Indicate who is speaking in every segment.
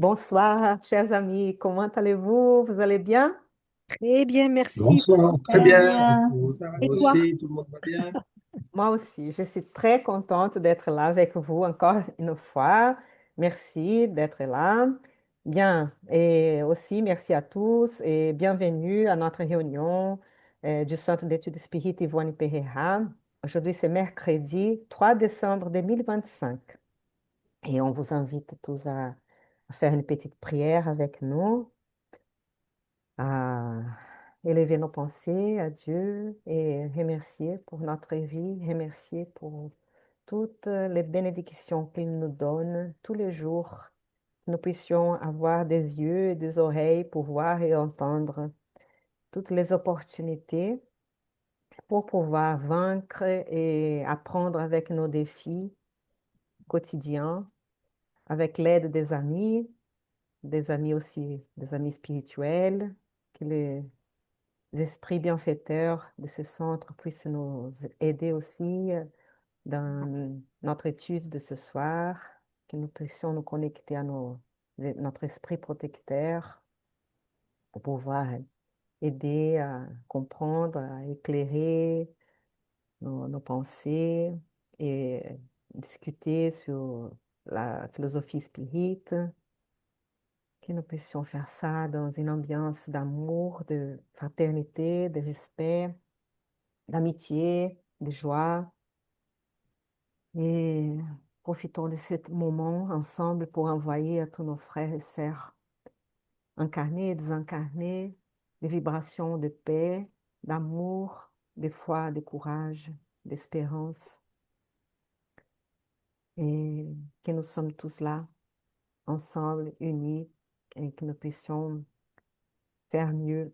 Speaker 1: Bonsoir, chers amis. Comment allez-vous? Vous allez bien?
Speaker 2: Très bien, merci.
Speaker 3: Bonsoir, très
Speaker 4: Très
Speaker 3: bien.
Speaker 4: bien.
Speaker 3: Vous
Speaker 2: Et
Speaker 3: vous
Speaker 2: toi?
Speaker 3: aussi, tout le monde va bien?
Speaker 1: Moi aussi, je suis très contente d'être là avec vous encore une fois. Merci d'être là. Bien, et aussi merci à tous et bienvenue à notre réunion du Centre d'études spirites Yvonne Pereira. Aujourd'hui, c'est mercredi 3 décembre 2025 et on vous invite tous à faire une petite prière avec nous, à élever nos pensées à Dieu et remercier pour notre vie, remercier pour toutes les bénédictions qu'il nous donne tous les jours. Que nous puissions avoir des yeux et des oreilles pour voir et entendre toutes les opportunités pour pouvoir vaincre et apprendre avec nos défis quotidiens, avec l'aide des amis aussi, des amis spirituels, que les esprits bienfaiteurs de ce centre puissent nous aider aussi dans notre étude de ce soir, que nous puissions nous connecter à notre esprit protecteur pour pouvoir aider à comprendre, à éclairer nos pensées et discuter sur la philosophie spirite, que nous puissions faire ça dans une ambiance d'amour, de fraternité, de respect, d'amitié, de joie. Et profitons de ce moment ensemble pour envoyer à tous nos frères et sœurs incarnés et désincarnés des vibrations de paix, d'amour, de foi, de courage, d'espérance. Et que nous sommes tous là, ensemble, unis, et que nous puissions faire mieux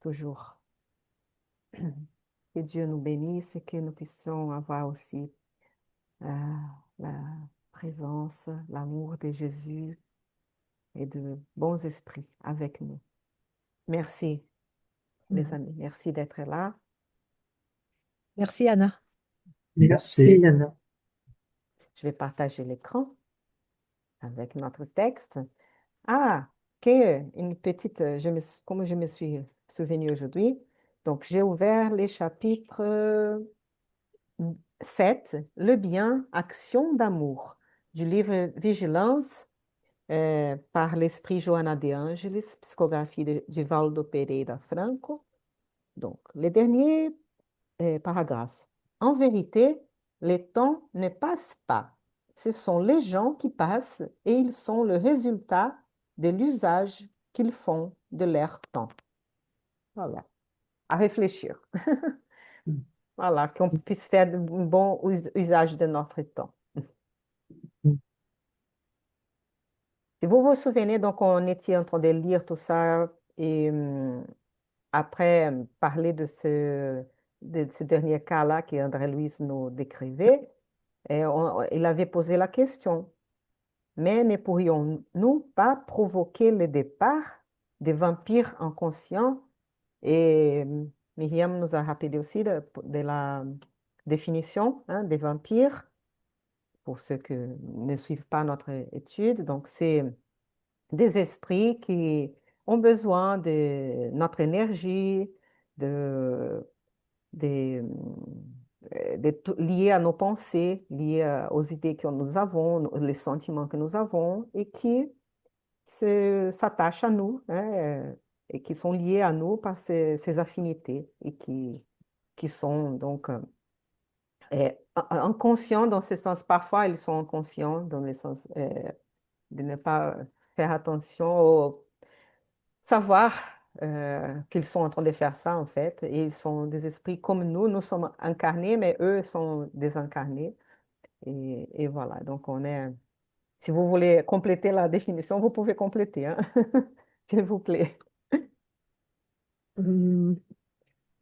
Speaker 1: toujours. Que Dieu nous bénisse et que nous puissions avoir aussi euh, la présence, l'amour de Jésus et de bons esprits avec nous. Merci, les
Speaker 2: Mhm.
Speaker 1: amis. Merci d'être là.
Speaker 2: Merci, Anna.
Speaker 3: Merci.
Speaker 4: Yana.
Speaker 1: Je vais partager l'écran avec notre texte. Ah, une petite, comme je me suis souvenue aujourd'hui, donc j'ai ouvert les chapitres 7, Le bien, action d'amour, du livre Vigilance, par l'esprit Joana de Angelis, psychographie de Valdo Pereira Franco. Donc, le dernier paragraphe. En vérité, les temps ne passent pas. Ce sont les gens qui passent et ils sont le résultat de l'usage qu'ils font de leur temps. Voilà, à réfléchir. Voilà, qu'on puisse faire de un bon usage de notre temps. Si vous vous souvenez, donc on était en train de lire tout ça et après parler de ce dernier cas-là que André Louis nous décrivait, et il avait posé la question, mais ne pourrions-nous pas provoquer le départ des vampires inconscients? Et Myriam nous a rappelé aussi de la définition hein, des vampires, pour ceux qui ne suivent pas notre étude. Donc, c'est des esprits qui ont besoin de notre énergie, de, de, liées à nos pensées, liées aux idées que nous avons, les sentiments que nous avons, et qui s'attachent à nous, hein, et qui sont liés à nous par ces affinités, et qui sont donc inconscients dans ce sens. Parfois, ils sont inconscients dans le sens de ne pas faire attention au savoir qu'ils sont en train de faire ça, en fait. Et ils sont des esprits comme nous sommes incarnés, mais eux sont désincarnés. Et voilà, donc on est... Si vous voulez compléter la définition, vous pouvez compléter, hein, s'il vous plaît.
Speaker 2: Hum,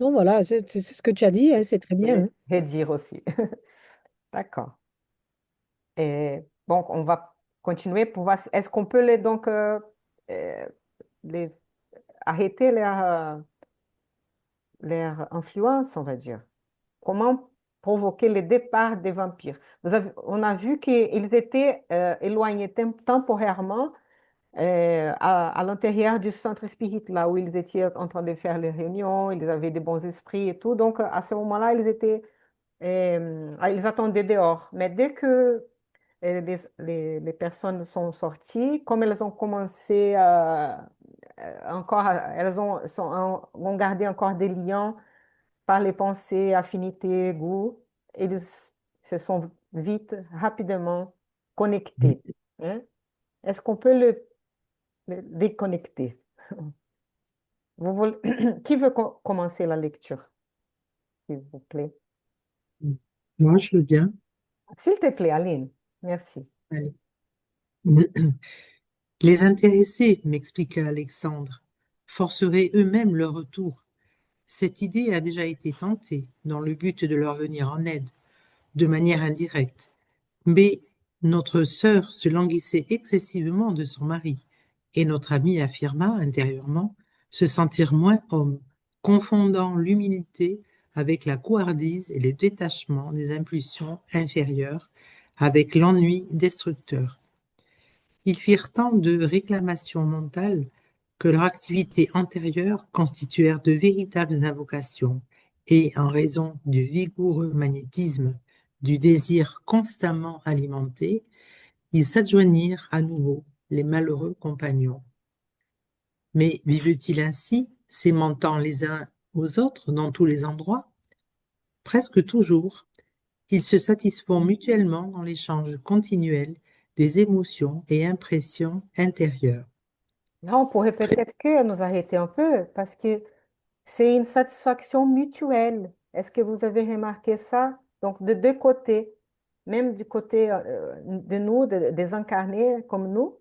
Speaker 2: Non, voilà, c'est ce que tu as dit, hein, c'est très
Speaker 1: Vous
Speaker 2: bien,
Speaker 1: pouvez
Speaker 2: hein.
Speaker 1: redire aussi. D'accord. Et donc, on va continuer pour voir. Est-ce qu'on peut euh, les arrêter leur influence, on va dire? Comment provoquer le départ des vampires? On a vu qu'ils étaient éloignés temporairement à l'intérieur du centre spirit, là où ils étaient en train de faire les réunions, ils avaient des bons esprits et tout. Donc, à ce moment-là, ils attendaient dehors. Mais dès que les personnes sont sorties, comme elles ont commencé ont gardé encore des liens par les pensées, affinités, goûts, ils se sont vite, rapidement connectés. Hein. Est-ce qu'on peut le déconnecter? Qui veut commencer la lecture, s'il vous plaît?
Speaker 3: Moi, je veux bien.
Speaker 1: S'il te plaît, Aline. Merci.
Speaker 3: Allez. Les intéressés, m'expliqua Alexandre, forceraient eux-mêmes leur retour. Cette idée a déjà été tentée dans le but de leur venir en aide, de manière indirecte. Mais notre sœur se languissait excessivement de son mari, et notre ami affirma intérieurement se sentir moins homme, confondant l'humilité avec la couardise et le détachement des impulsions inférieures, avec l'ennui destructeur. Ils firent tant de réclamations mentales que leur activité antérieure constituèrent de véritables invocations, et en raison du vigoureux magnétisme du désir constamment alimenté, ils s'adjoignirent à nouveau les malheureux compagnons. Mais vivent-ils ainsi, s'aimantant les uns aux autres dans tous les endroits? Presque toujours, ils se satisfont mutuellement dans l'échange continuel des émotions et impressions intérieures.
Speaker 1: Là, on pourrait peut-être que nous arrêter un peu parce que c'est une satisfaction mutuelle. Est-ce que vous avez remarqué ça? Donc, de deux côtés, même du côté de nous, des incarnés comme nous,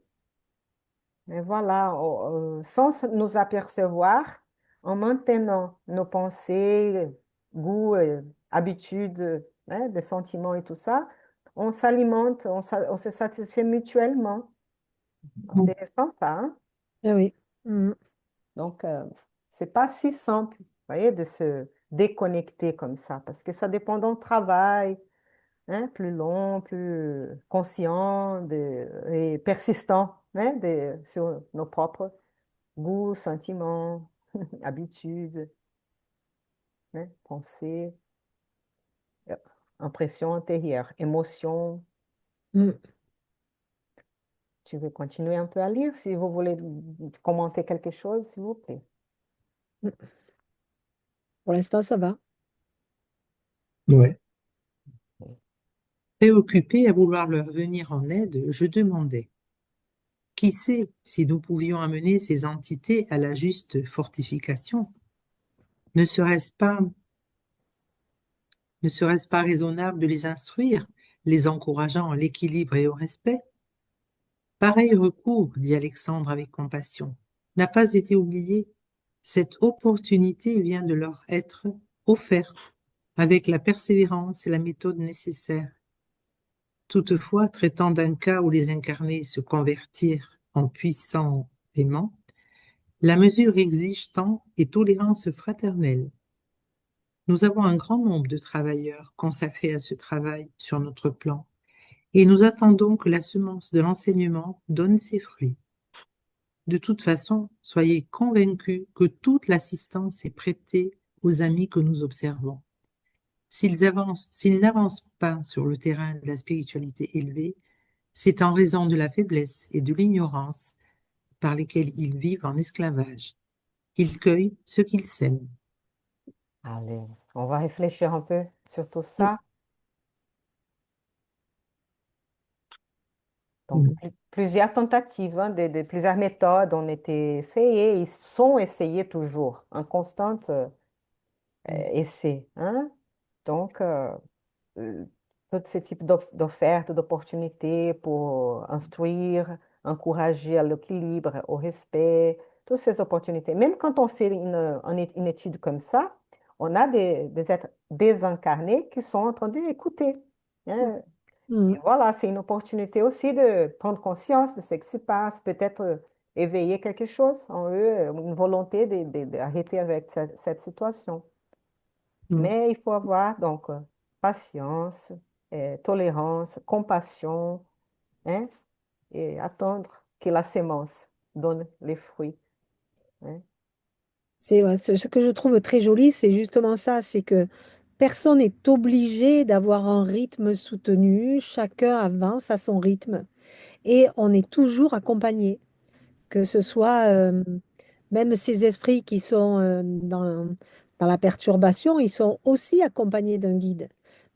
Speaker 1: mais voilà, sans nous apercevoir, en maintenant nos pensées, goûts, habitudes, hein, des sentiments et tout ça, on s'alimente, on se satisfait mutuellement. Intéressant ça, hein?
Speaker 2: Ah oui. Mhm.
Speaker 1: Donc, c'est pas si simple, vous voyez, de se déconnecter comme ça, parce que ça dépend d'un travail, hein, plus long, plus conscient et persistant, hein, sur nos propres goûts, sentiments, habitudes, hein, pensées, euh, impressions antérieures, émotions.
Speaker 2: Mhm.
Speaker 1: Tu veux continuer un peu à lire si vous voulez commenter quelque chose, s'il vous plaît.
Speaker 2: Pour l'instant, ça va.
Speaker 3: Ouais. Préoccupé à vouloir leur venir en aide, je demandais, qui sait si nous pouvions amener ces entités à la juste fortification? Ne serait-ce pas, ne serait-ce pas raisonnable de les instruire, les encourageant à l'équilibre et au respect? Pareil recours, dit Alexandre avec compassion, n'a pas été oublié. Cette opportunité vient de leur être offerte avec la persévérance et la méthode nécessaires. Toutefois, traitant d'un cas où les incarnés se convertirent en puissants aimants, la mesure exige temps et tolérance fraternelle. Nous avons un grand nombre de travailleurs consacrés à ce travail sur notre plan, et nous attendons que la semence de l'enseignement donne ses fruits. De toute façon, soyez convaincus que toute l'assistance est prêtée aux amis que nous observons. S'ils n'avancent pas sur le terrain de la spiritualité élevée, c'est en raison de la faiblesse et de l'ignorance par lesquelles ils vivent en esclavage. Ils cueillent ce qu'ils sèment.
Speaker 1: Allez, on va réfléchir un peu sur tout
Speaker 2: Mhm.
Speaker 1: ça. Donc,
Speaker 3: Mm.
Speaker 1: plusieurs tentatives, hein, plusieurs méthodes ont été essayées, ils sont essayés toujours, en constante essai. Hein. Donc, euh, tous ces types d'offertes, d'opportunités pour instruire, encourager à l'équilibre, au respect, toutes ces opportunités. Même quand on fait une étude comme ça, on a des êtres désincarnés qui sont en train d'écouter. Hein. Et
Speaker 2: Mhm.
Speaker 1: voilà, c'est une opportunité aussi de prendre conscience de ce qui se passe, peut-être éveiller quelque chose en eux, une volonté d'arrêter avec cette situation.
Speaker 2: Mhm.
Speaker 1: Mais il faut avoir donc patience, tolérance, compassion, hein, et attendre. que la sémence donne les fruits. Hein.
Speaker 2: C'est ce que je trouve très joli, c'est justement ça, c'est que personne n'est obligé d'avoir un rythme soutenu, chacun avance à son rythme et on est toujours accompagné, que ce soit même ces esprits qui sont dans la perturbation, ils sont aussi accompagnés d'un guide.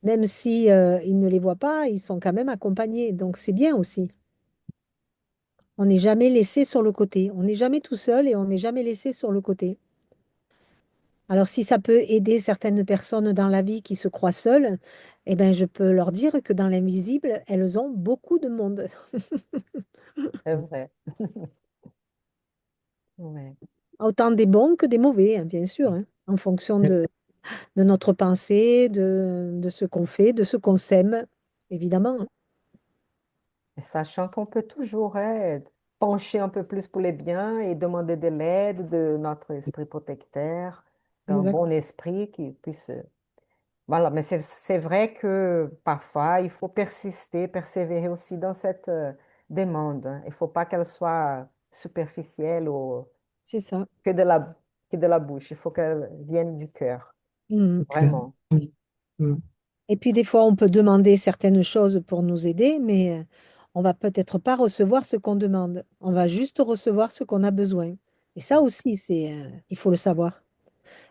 Speaker 2: Même si ils ne les voient pas, ils sont quand même accompagnés, donc c'est bien aussi. On n'est jamais laissé sur le côté, on n'est jamais tout seul et on n'est jamais laissé sur le côté. Alors, si ça peut aider certaines personnes dans la vie qui se croient seules, eh ben, je peux leur dire que dans l'invisible, elles ont beaucoup de monde.
Speaker 1: C'est vrai. Ouais.
Speaker 2: Autant des bons que des mauvais, hein, bien sûr, hein, en fonction de notre pensée, de ce qu'on fait, de ce qu'on sème, évidemment, hein.
Speaker 1: Et sachant qu'on peut toujours pencher un peu plus pour les biens et demander de l'aide de notre esprit protecteur, d'un
Speaker 2: Exact.
Speaker 1: bon esprit qui puisse... Voilà, mais c'est vrai que parfois, il faut persister, persévérer aussi dans cette demande. Hein. Il ne faut pas qu'elle soit superficielle ou
Speaker 2: C'est ça.
Speaker 1: que de la, que de la bouche. Il faut qu'elle vienne du cœur,
Speaker 2: Mhm.
Speaker 1: vraiment.
Speaker 3: Mm. Mm.
Speaker 2: Et puis, des fois, on peut demander certaines choses pour nous aider, mais on va peut-être pas recevoir ce qu'on demande. On va juste recevoir ce qu'on a besoin. Et ça aussi, il faut le savoir.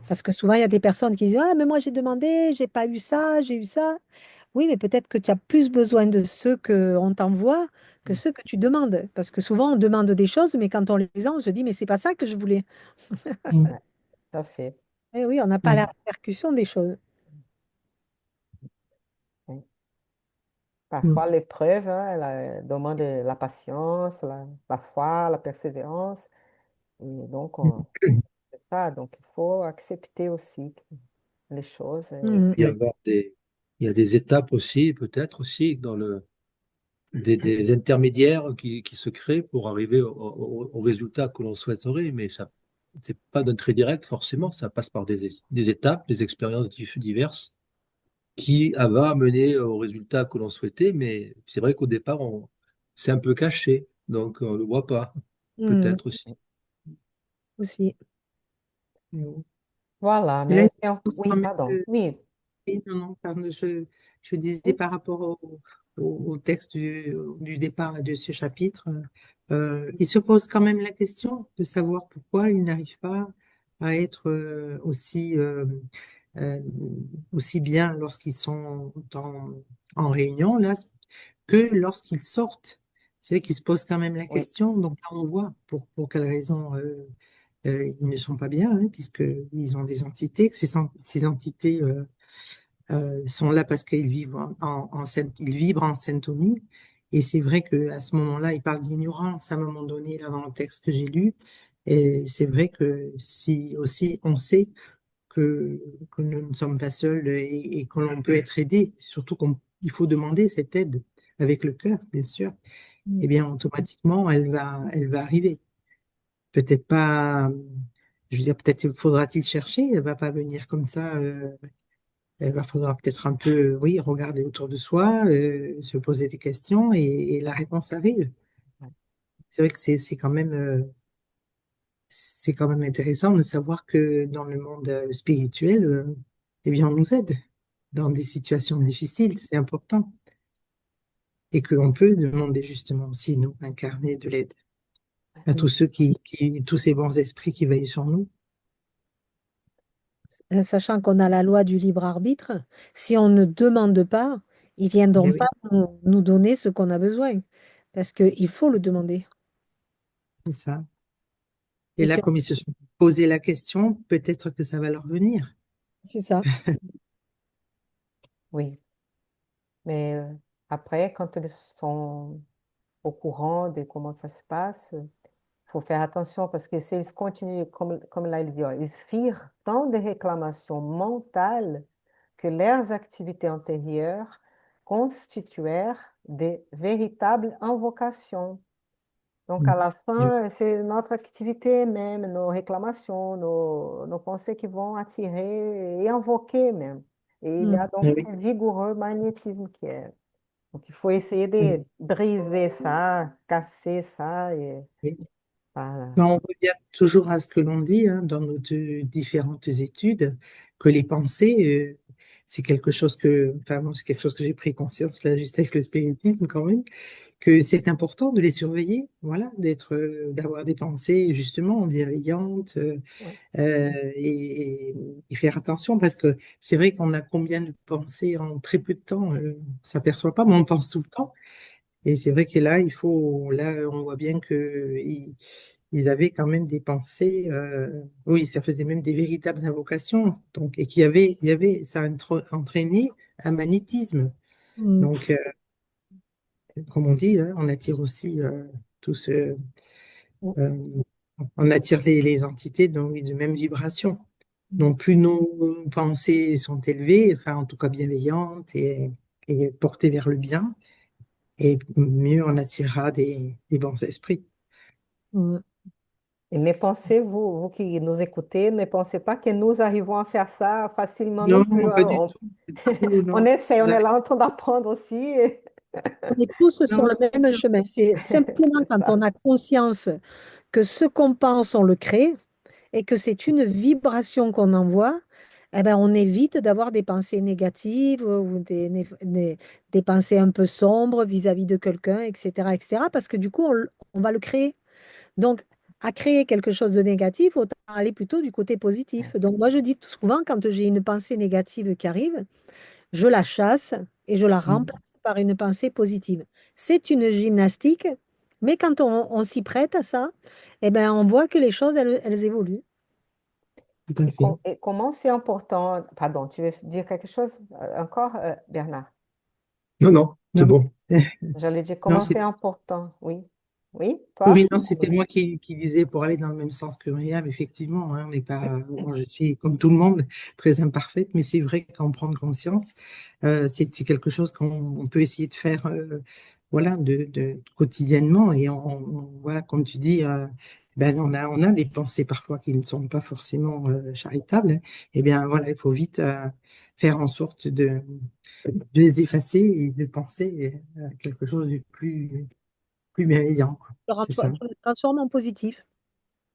Speaker 2: Parce que souvent, il y a des personnes qui disent, ah, mais moi, j'ai demandé, j'ai pas eu ça, j'ai eu ça. Oui, mais peut-être que tu as plus besoin de ceux qu'on t'envoie que ceux que tu demandes. Parce que souvent, on demande des choses, mais quand on les a, on se dit, mais c'est pas ça que je voulais.
Speaker 3: Mm.
Speaker 1: Ouais, tout à fait.
Speaker 2: Eh oui, on n'a pas la
Speaker 3: Mm.
Speaker 2: répercussion des choses.
Speaker 1: Oui.
Speaker 3: Mm.
Speaker 1: Parfois, l'épreuve, hein, elle demande la patience, la foi, la persévérance. Et donc, c'est ça. Donc, il faut accepter aussi les choses.
Speaker 2: Mhm.
Speaker 4: Il y avoir il y a des étapes aussi, peut-être aussi, dans des intermédiaires qui se créent pour arriver au résultat que l'on souhaiterait, mais ça, c'est pas d'un trait direct forcément, ça passe par des étapes, des expériences diverses qui va mener au résultat que l'on souhaitait, mais c'est vrai qu'au départ, c'est un peu caché, donc on ne le voit pas,
Speaker 2: Mhm.
Speaker 4: peut-être aussi.
Speaker 2: Aussi.
Speaker 3: Mm.
Speaker 1: Voilà,
Speaker 3: Mais là,
Speaker 1: mais
Speaker 3: je pense
Speaker 1: oui,
Speaker 3: quand même
Speaker 1: pardon.
Speaker 3: que
Speaker 1: Oui,
Speaker 3: oui, non, non, pardon, je disais
Speaker 1: oui,
Speaker 3: par rapport au texte du départ là, de ce chapitre, il se pose quand même la question de savoir pourquoi il n'arrive pas à être euh, aussi bien lorsqu'ils sont en réunion là, que lorsqu'ils sortent. C'est vrai qu'il se pose quand même la
Speaker 1: oui,
Speaker 3: question. Donc là, on voit pour quelles raisons ils ne sont pas bien, hein, puisqu'ils ont des entités, que ces entités sont là parce qu'ils vivent ils vibrent en syntonie. Et c'est vrai qu'à ce moment-là, il parle d'ignorance à un moment donné, là, dans le texte que j'ai lu. Et c'est vrai que si aussi on sait que nous ne sommes pas seuls et que l'on peut être aidé, surtout qu'il faut demander cette aide avec le cœur, bien sûr, eh
Speaker 2: Mhm.
Speaker 3: bien, automatiquement, elle va arriver. Peut-être pas, je veux dire, peut-être faudra-t-il chercher, elle va pas venir comme ça. Il va falloir peut-être un peu, oui, regarder autour de soi, se poser des questions et la réponse arrive. C'est vrai que c'est quand même intéressant de savoir que dans le monde spirituel, eh bien, on nous aide dans des situations difficiles, c'est important. Et qu'on peut demander justement aussi, nous, incarner de l'aide à tous ceux tous ces bons esprits qui veillent sur nous.
Speaker 2: Sachant qu'on a la loi du libre arbitre, si on ne demande pas, ils viendront
Speaker 3: Eh
Speaker 2: pas
Speaker 3: oui,
Speaker 2: nous donner ce qu'on a besoin. Parce qu'il faut le demander.
Speaker 3: c'est ça. Et
Speaker 2: Et
Speaker 3: là, comme ils se sont posé la question, peut-être que ça va leur venir.
Speaker 2: c'est ça.
Speaker 1: oui. Mais après, quand ils sont au courant de comment ça se passe, il faut faire attention parce que s'ils continuent, comme là il dit, ils firent tant de réclamations mentales que leurs activités antérieures constituèrent des véritables invocations. Donc, à
Speaker 3: Mm.
Speaker 1: la
Speaker 3: Eh
Speaker 1: fin, c'est notre activité même, nos réclamations, nos pensées qui vont attirer et invoquer même. Et il y
Speaker 2: Mm.
Speaker 1: a donc
Speaker 3: oui,
Speaker 1: ce vigoureux magnétisme qui est. Donc, il faut essayer
Speaker 3: Mm.
Speaker 1: de briser ça, casser ça. Et,
Speaker 3: Oui.
Speaker 1: voilà.
Speaker 3: Mais on revient toujours à ce que l'on dit hein, dans nos différentes études, que les pensées, c'est quelque chose que, enfin, moi, c'est quelque chose que j'ai pris conscience là, juste avec le spiritisme quand même, que c'est important de les surveiller, voilà, d'avoir des pensées justement bienveillantes
Speaker 1: Ouais.
Speaker 3: et faire attention parce que c'est vrai qu'on a combien de pensées en très peu de temps, on s'aperçoit pas, mais on pense tout le temps. Et c'est vrai que là, là, on voit bien que ils avaient quand même des pensées, oui, ça faisait même des véritables invocations, donc, et ça a entraîné un magnétisme.
Speaker 2: Mm.
Speaker 3: Donc, comme on dit, hein, on attire aussi tout ce, euh, on attire les entités donc, oui, de même vibration. Donc, plus nos pensées sont élevées, enfin, en tout cas bienveillantes et portées vers le bien, et mieux on attirera des bons esprits.
Speaker 2: Mm.
Speaker 1: Et ne pensez, vous qui nous écoutez, ne pensez pas que nous arrivons à faire ça facilement non plus,
Speaker 3: Non,
Speaker 1: hein.
Speaker 3: pas du tout. Pas du tout,
Speaker 1: On
Speaker 3: non.
Speaker 1: essaie, on
Speaker 3: Vous
Speaker 1: est
Speaker 3: avez-
Speaker 1: là en train d'apprendre aussi.
Speaker 2: On est tous sur
Speaker 3: Non,
Speaker 2: le
Speaker 3: c'est
Speaker 2: même
Speaker 3: sûr.
Speaker 2: chemin. C'est simplement
Speaker 1: C'est
Speaker 2: quand
Speaker 1: ça.
Speaker 2: on a conscience que ce qu'on pense, on le crée et que c'est une vibration qu'on envoie, eh ben, on évite d'avoir des pensées négatives ou des pensées un peu sombres vis-à-vis de quelqu'un, etc., etc., parce que du coup, on va le créer. Donc, à créer quelque chose de négatif, autant aller plutôt du côté positif. Donc, moi, je dis souvent, quand j'ai une pensée négative qui arrive, je la chasse et je la remplace par une pensée positive. C'est une gymnastique, mais quand on s'y prête à ça, eh ben, on voit que les choses, elles évoluent.
Speaker 3: Tout à fait.
Speaker 1: Et comment c'est important, pardon, tu veux dire quelque chose encore, Bernard?
Speaker 4: Non, non, c'est
Speaker 3: Non,
Speaker 4: bon.
Speaker 1: J'allais dire
Speaker 3: non,
Speaker 1: comment c'est important. Oui. Oui,
Speaker 3: oui,
Speaker 1: toi?
Speaker 3: non, c'était moi qui disais pour aller dans le même sens que Myriam, effectivement, hein, on n'est pas, bon, je suis comme tout le monde très imparfaite, mais c'est vrai qu'en prendre conscience, c'est quelque chose qu'on peut essayer de faire, voilà, quotidiennement et voilà, comme tu dis, ben on a des pensées parfois qui ne sont pas forcément charitables, et bien voilà, il faut vite faire en sorte de les effacer et de penser à quelque chose de plus bienveillant, quoi. C'est ça.
Speaker 2: Tu le transformes en positif.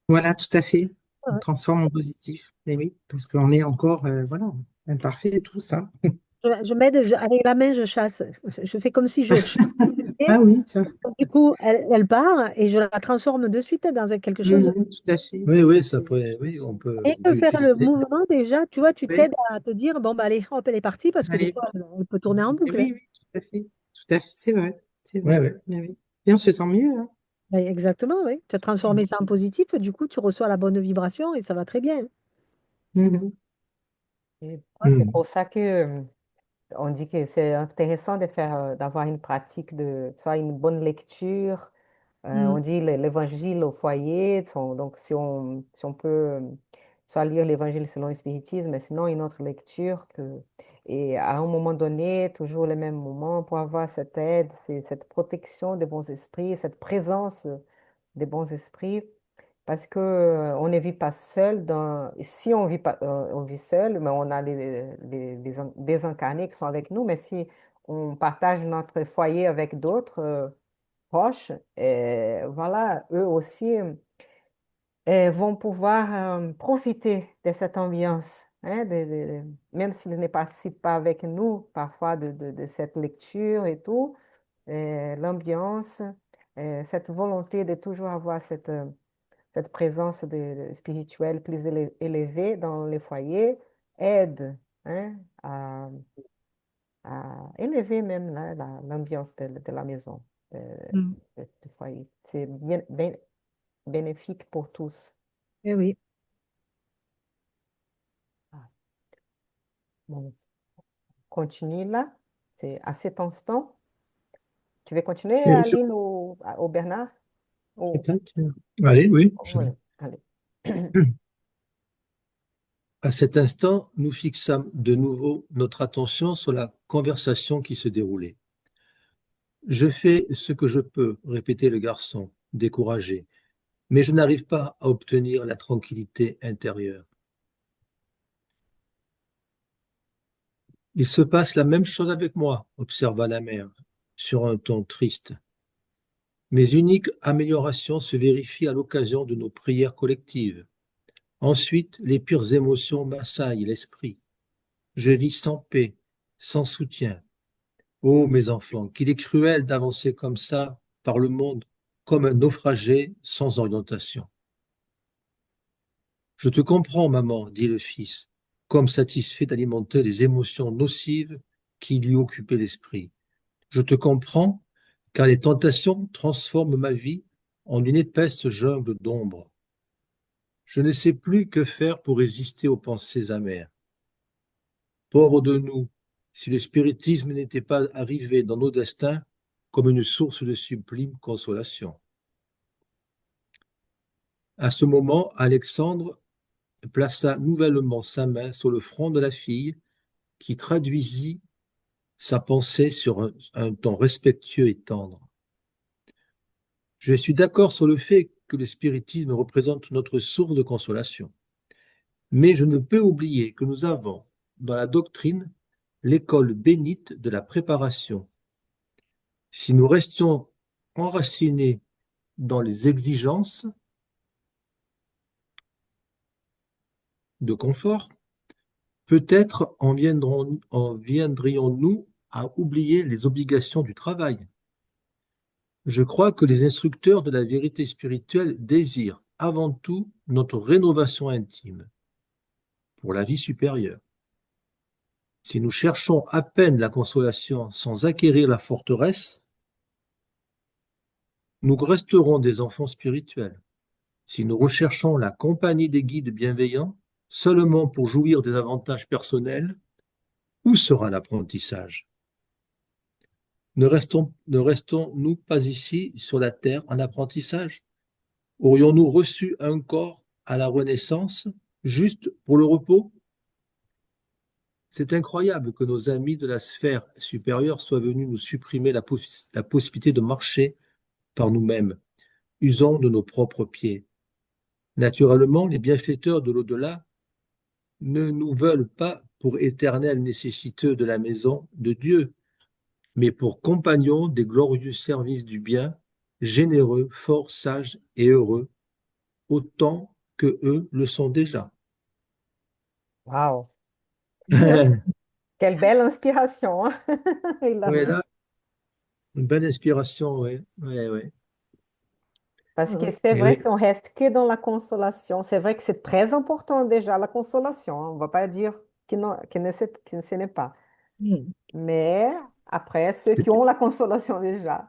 Speaker 3: Voilà, tout à fait. On
Speaker 2: Ouais.
Speaker 3: transforme en positif. Et oui, parce qu'on est encore, voilà, imparfait et tout ça.
Speaker 2: Je m'aide, avec la main, je chasse. Je fais comme si je chassais.
Speaker 3: Ah oui, tiens.
Speaker 2: Du coup, elle part et je la transforme de suite dans quelque chose.
Speaker 3: Mhm, tout à fait.
Speaker 4: Oui, oui, ça
Speaker 3: C'est-
Speaker 4: pourrait, oui, on
Speaker 2: Et
Speaker 4: peut
Speaker 2: que faire le
Speaker 4: utiliser.
Speaker 2: mouvement, déjà, tu vois, tu
Speaker 3: Oui,
Speaker 2: t'aides à te dire, bon, bah, allez, hop, elle est partie, parce que des
Speaker 3: allez.
Speaker 2: fois, elle peut tourner en
Speaker 3: Eh
Speaker 2: boucle, hein.
Speaker 3: oui, oui, tout à fait. Tout à fait, c'est vrai. C'est
Speaker 4: Ouais,
Speaker 3: vrai.
Speaker 4: ouais.
Speaker 3: Eh oui. Et on se sent mieux, hein.
Speaker 2: Ben, exactement, oui. Tu as transformé ça en positif, du coup, tu reçois la bonne vibration et ça va très bien.
Speaker 3: Mhm.
Speaker 1: Et moi, c'est
Speaker 4: Hmm.
Speaker 1: pour ça que on dit que c'est intéressant de faire, d'avoir une pratique de, soit une bonne lecture. On
Speaker 2: Mm.
Speaker 1: dit l'évangile au foyer. Donc, si on peut soit lire l'évangile selon le spiritisme, mais sinon une autre lecture. Et à un moment donné, toujours le même moment, pour avoir cette aide, cette protection des bons esprits, cette présence des bons esprits. Parce que on ne vit pas seul si on vit pas, on vit seul, mais on a les désincarnés qui sont avec nous, mais si on partage notre foyer avec d'autres proches, voilà, eux aussi vont pouvoir profiter de cette ambiance, hein, même s'ils ne participent pas avec nous parfois de cette lecture et tout, l'ambiance, cette volonté de toujours avoir cette présence spirituelle plus élevée dans les foyers aide, hein, à élever même l'ambiance de la maison,
Speaker 2: Mm.
Speaker 1: du foyer. C'est bien bénéfique pour tous.
Speaker 2: Eh oui.
Speaker 1: Ah, bon, continue là. C'est à cet instant. Tu veux continuer,
Speaker 3: Mais
Speaker 1: Aline ou Bernard? Oh,
Speaker 3: peut-être,
Speaker 4: Allez, oui.
Speaker 1: oui, allez.
Speaker 4: À cet instant, nous fixâmes de nouveau notre attention sur la conversation qui se déroulait. Je fais ce que je peux, répétait le garçon, découragé, mais je n'arrive pas à obtenir la tranquillité intérieure. Il se passe la même chose avec moi, observa la mère. sur un ton triste. Mes uniques améliorations se vérifient à l'occasion de nos prières collectives. Ensuite, les pires émotions m'assaillent l'esprit. Je vis sans paix, sans soutien. Ô mes enfants, qu'il est cruel d'avancer comme ça par le monde, comme un naufragé sans orientation. Je te comprends, maman, dit le fils, comme satisfait d'alimenter les émotions nocives qui lui occupaient l'esprit. Je te comprends, car les tentations transforment ma vie en une épaisse jungle d'ombre. Je ne sais plus que faire pour résister aux pensées amères. Pauvres de nous, si le spiritisme n'était pas arrivé dans nos destins comme une source de sublime consolation. À ce moment, Alexandre plaça nouvellement sa main sur le front de la fille qui traduisit sa pensée sur un ton respectueux et tendre. Je suis d'accord sur le fait que le spiritisme représente notre source de consolation, mais je ne peux oublier que nous avons, dans la doctrine, l'école bénite de la préparation. Si nous restions enracinés dans les exigences de confort, peut-être en viendrions-nous à oublier les obligations du travail. Je crois que les instructeurs de la vérité spirituelle désirent avant tout notre rénovation intime pour la vie supérieure. Si nous cherchons à peine la consolation sans acquérir la forteresse, nous resterons des enfants spirituels. Si nous recherchons la compagnie des guides bienveillants seulement pour jouir des avantages personnels, où sera l'apprentissage? Ne restons-nous pas ici sur la terre en apprentissage? Aurions-nous reçu un corps à la Renaissance juste pour le repos? C'est incroyable que nos amis de la sphère supérieure soient venus nous supprimer la possibilité de marcher par nous-mêmes, usant de nos propres pieds. Naturellement, les bienfaiteurs de l'au-delà ne nous veulent pas pour éternels nécessiteux de la maison de Dieu, mais pour compagnons des glorieux services du bien, généreux, forts, sages et heureux, autant que eux le sont déjà.
Speaker 1: Waouh! Quelle belle inspiration, hein? Il a
Speaker 4: Oui,
Speaker 1: mis.
Speaker 4: là, une belle inspiration, oui, oui, oui.
Speaker 1: Parce que c'est
Speaker 4: Et
Speaker 1: vrai,
Speaker 4: oui,
Speaker 1: si on reste que dans la consolation, c'est vrai que c'est très important déjà la consolation, hein. On ne va pas dire que, non, que ce n'est pas.
Speaker 2: Mm.
Speaker 1: Mais après, ceux qui
Speaker 4: c'est
Speaker 1: ont la consolation déjà,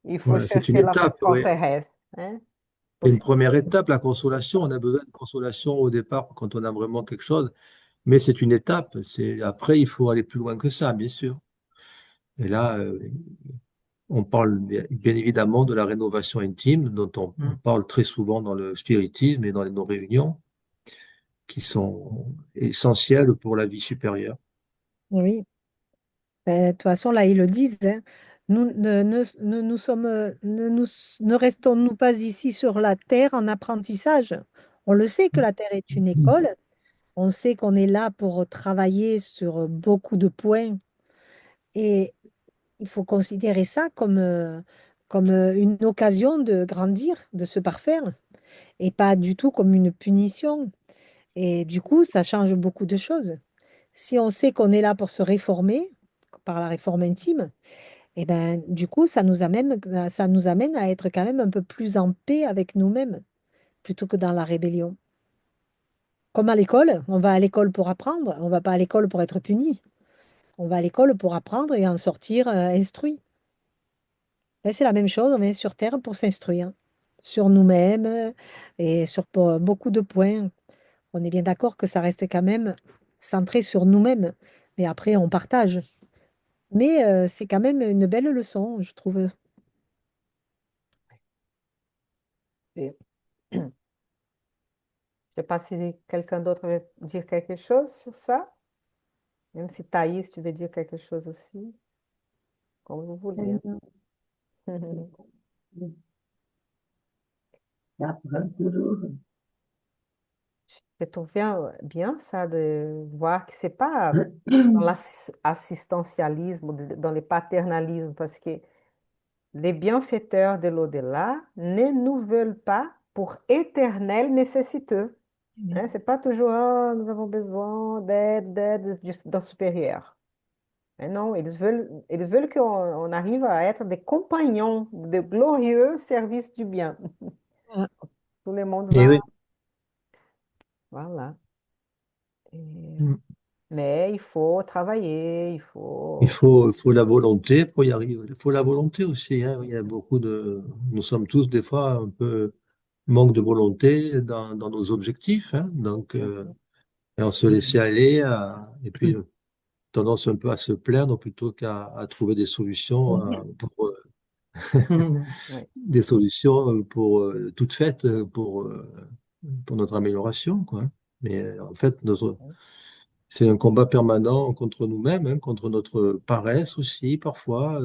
Speaker 1: il faut
Speaker 4: voilà, c'est une
Speaker 1: chercher la
Speaker 4: étape, oui.
Speaker 1: forteresse, hein,
Speaker 4: C'est
Speaker 1: pour
Speaker 4: une
Speaker 1: se-
Speaker 4: première étape, la consolation. On a besoin de consolation au départ quand on a vraiment quelque chose, mais c'est une étape. Après, il faut aller plus loin que ça, bien sûr. Et là, on parle bien évidemment de la rénovation intime, dont on parle très souvent dans le spiritisme et dans nos réunions, qui sont essentielles pour la vie supérieure.
Speaker 2: Oui. De toute façon, là, ils le disent, hein. Nous nous sommes, ne restons-nous pas ici sur la terre en apprentissage. On le sait que la terre est une école. On sait qu'on est là pour travailler sur beaucoup de points. Et il faut considérer ça comme une occasion de grandir, de se parfaire, et pas du tout comme une punition. Et du coup, ça change beaucoup de choses. Si on sait qu'on est là pour se réformer, par la réforme intime, et ben, du coup, ça nous amène à être quand même un peu plus en paix avec nous-mêmes, plutôt que dans la rébellion. Comme à l'école, on va à l'école pour apprendre, on va pas à l'école pour être puni. On va à l'école pour apprendre et en sortir instruit. Ben, c'est la même chose, on vient sur Terre pour s'instruire sur nous-mêmes et sur beaucoup de points. On est bien d'accord que ça reste quand même centré sur nous-mêmes, mais après, on partage. Mais c'est quand même une belle leçon, je trouve.
Speaker 1: Je ne sais pas si quelqu'un d'autre veut dire quelque chose sur ça. Même si Thaïs, tu veux dire quelque chose aussi, comme vous voulez, hein.
Speaker 5: J'apprends toujours.
Speaker 1: Je trouve bien ça de voir que c'est pas dans l'assistentialisme, dans le paternalisme, parce que les bienfaiteurs de l'au-delà ne nous veulent pas pour éternels nécessiteux.
Speaker 2: Oui.
Speaker 1: Hein, c'est pas toujours, ah, nous avons besoin d'aide d'un supérieur. Mais non, ils veulent qu'on arrive à être des compagnons de glorieux services du bien.
Speaker 2: Voilà.
Speaker 1: Tout le monde
Speaker 4: Et
Speaker 1: va,
Speaker 4: oui,
Speaker 1: voilà. Et-
Speaker 4: mm,
Speaker 1: mais il faut travailler, il faut...
Speaker 4: il faut la volonté pour y arriver. Il faut la volonté aussi, hein. Il y a beaucoup de, nous sommes tous des fois un peu manque de volonté dans nos objectifs, hein. Donc, et on se laisser aller et puis tendance un peu à se plaindre plutôt à trouver des solutions
Speaker 1: Ouais.
Speaker 4: des solutions pour toutes faites pour notre amélioration, quoi. Mais en fait, c'est un combat permanent contre nous-mêmes, hein, contre notre paresse aussi, parfois,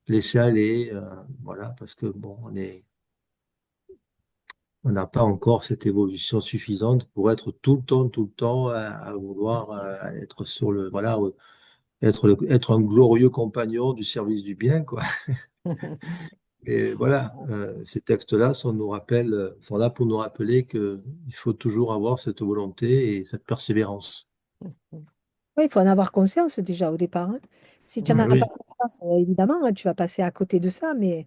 Speaker 4: laisser aller, voilà, parce que bon, on n'a pas encore cette évolution suffisante pour être tout le temps à vouloir être sur le, voilà, être un glorieux compagnon du service du bien, quoi. Et voilà, ces textes-là sont là pour nous rappeler qu'il faut toujours avoir cette volonté et cette persévérance.
Speaker 2: Oui, il faut en avoir conscience déjà au départ, hein. Si tu n'en as pas
Speaker 4: Oui,
Speaker 2: conscience, évidemment, hein, tu vas passer à côté de ça. Mais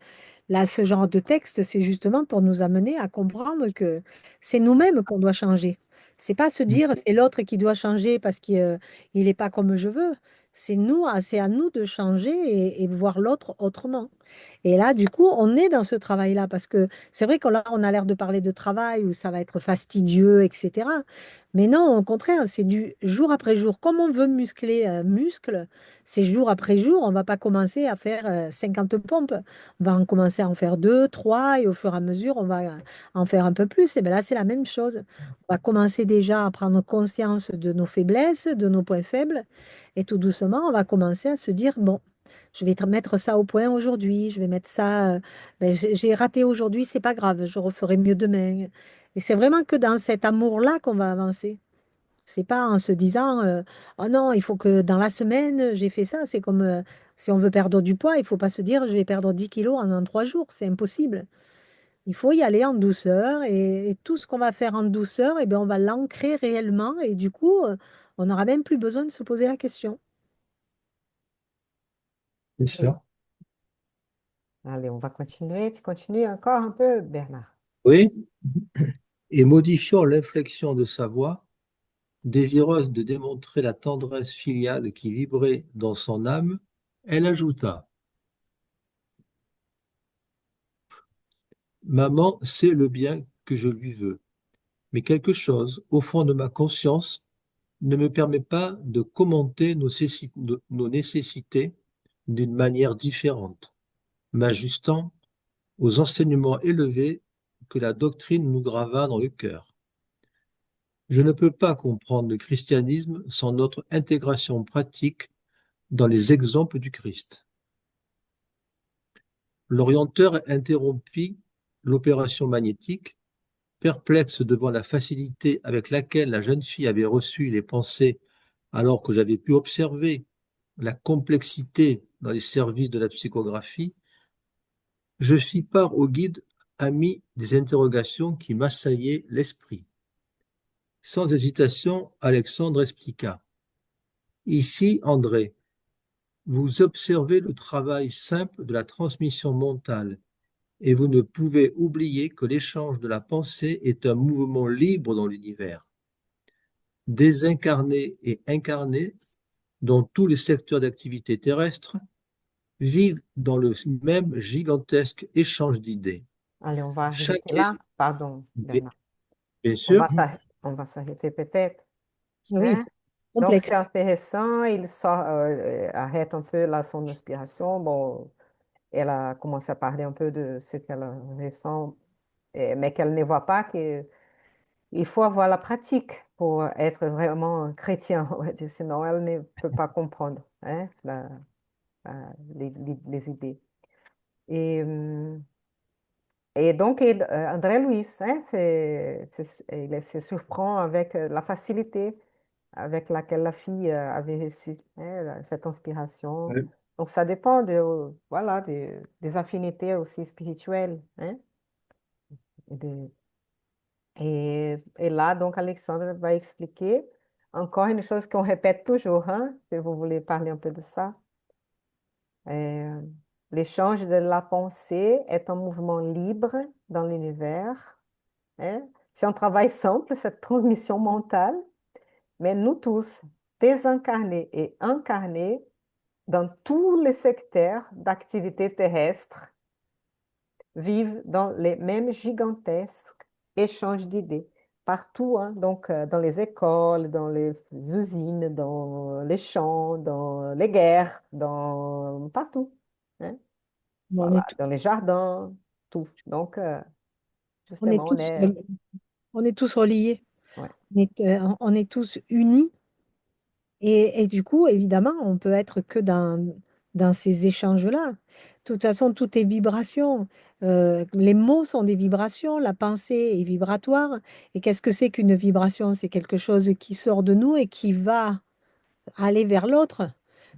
Speaker 2: là, ce genre de texte, c'est justement pour nous amener à comprendre que c'est nous-mêmes qu'on doit changer. C'est pas se dire c'est l'autre qui doit changer parce qu'il n'est pas comme je veux. C'est nous, c'est à nous de changer et voir l'autre autrement. Et là, du coup, on est dans ce travail-là parce que c'est vrai que là, on a l'air de parler de travail où ça va être fastidieux, etc. Mais non, au contraire, c'est du jour après jour. Comme on veut muscler un muscle, c'est jour après jour. On va pas commencer à faire 50 pompes. On va en commencer à en faire 2, 3, et au fur et à mesure, on va en faire un peu plus. Et bien là, c'est la même chose. On va commencer déjà à prendre conscience de nos faiblesses, de nos points faibles. Et tout doucement, on va commencer à se dire, bon, je vais mettre ça au point aujourd'hui. Je vais mettre ça. Ben, j'ai raté aujourd'hui, c'est pas grave. Je referai mieux demain. Et c'est vraiment que dans cet amour-là qu'on va avancer. C'est pas en se disant, oh non, il faut que dans la semaine, j'ai fait ça. C'est comme si on veut perdre du poids, il faut pas se dire, je vais perdre 10 kilos en 3 jours. C'est impossible. Il faut y aller en douceur et tout ce qu'on va faire en douceur, eh bien, on va l'ancrer réellement et du coup, on n'aura même plus besoin de se poser la question.
Speaker 4: c'est
Speaker 1: Oui.
Speaker 4: ça.
Speaker 1: Allez, on va continuer. Tu continues encore un peu, Bernard.
Speaker 4: Oui, et modifiant l'inflexion de sa voix, désireuse de démontrer la tendresse filiale qui vibrait dans son âme, elle ajouta, Maman sait le bien que je lui veux, mais quelque chose au fond de ma conscience ne me permet pas de commenter nos nécessités d'une manière différente, m'ajustant aux enseignements élevés que la doctrine nous grava dans le cœur. Je ne peux pas comprendre le christianisme sans notre intégration pratique dans les exemples du Christ. L'orienteur interrompit l'opération magnétique, perplexe devant la facilité avec laquelle la jeune fille avait reçu les pensées alors que j'avais pu observer la complexité dans les services de la psychographie, je fis part au guide ami des interrogations qui m'assaillaient l'esprit. Sans hésitation, Alexandre expliqua. Ici, André, vous observez le travail simple de la transmission mentale et vous ne pouvez oublier que l'échange de la pensée est un mouvement libre dans l'univers. Désincarnés et incarnés, dans tous les secteurs d'activité terrestre, vivent dans le même gigantesque échange d'idées.
Speaker 1: Allez, on va arrêter
Speaker 4: Chaque
Speaker 1: là.
Speaker 4: esprit,
Speaker 1: Pardon, Bernard.
Speaker 4: bien sûr,
Speaker 1: On va s'arrêter peut-être.
Speaker 2: Oui,
Speaker 1: Hein? Donc,
Speaker 2: complexe.
Speaker 1: c'est intéressant. Il sort, arrête un peu là son inspiration. Bon, elle a commencé à parler un peu de ce qu'elle ressent, mais qu'elle ne voit pas qu'il faut avoir la pratique pour être vraiment chrétien, on va dire. Sinon, elle ne peut pas comprendre, hein, les idées. Et Et donc, André Luis, hein, il se surprend avec la facilité avec laquelle la fille avait reçu hein, cette inspiration.
Speaker 4: Ouais.
Speaker 1: Donc, ça dépend voilà, des affinités aussi spirituelles. Hein, et, et là, donc, Alexandre va expliquer encore une chose qu'on répète toujours, hein, si vous voulez parler un peu de ça. Euh, L'échange de la pensée est un mouvement libre dans l'univers. Hein. C'est un travail simple, cette transmission mentale, mais nous tous, désincarnés et incarnés, dans tous les secteurs d'activité terrestre, vivent dans les mêmes gigantesques échanges d'idées. Partout, hein, donc dans les écoles, dans les usines, dans les champs, dans les guerres, partout. Hein.
Speaker 2: On est
Speaker 1: Voilà,
Speaker 2: tous,
Speaker 1: dans les jardins, tout. Donc,
Speaker 2: on est
Speaker 1: justement,
Speaker 2: tous, on est tous reliés.
Speaker 1: ouais.
Speaker 2: On est tous unis. Et du coup, évidemment, on peut être que dans ces échanges-là. De toute façon, tout est vibration. Les mots sont des vibrations, la pensée est vibratoire. Et qu'est-ce que c'est qu'une vibration? C'est quelque chose qui sort de nous et qui va aller vers l'autre.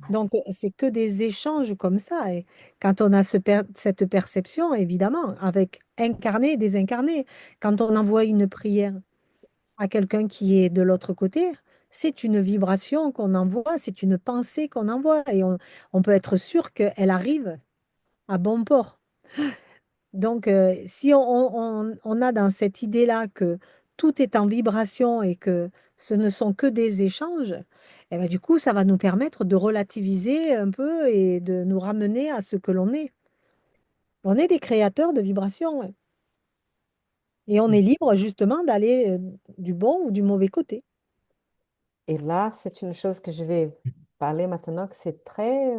Speaker 2: Donc, c'est que des échanges comme ça. Et quand on a cette perception, évidemment, avec incarné et désincarné, quand on envoie une prière à quelqu'un qui est de l'autre côté, c'est une vibration qu'on envoie, c'est une pensée qu'on envoie. Et on peut être sûr qu'elle arrive à bon port. Donc, si on a dans cette idée-là que tout est en vibration et que ce ne sont que des échanges, eh ben, du coup, ça va nous permettre de relativiser un peu et de nous ramener à ce que l'on est. On est des créateurs de vibrations, ouais. Et on est libre justement d'aller du bon ou du mauvais côté.
Speaker 1: Et là, c'est une chose que je vais parler maintenant, que c'est très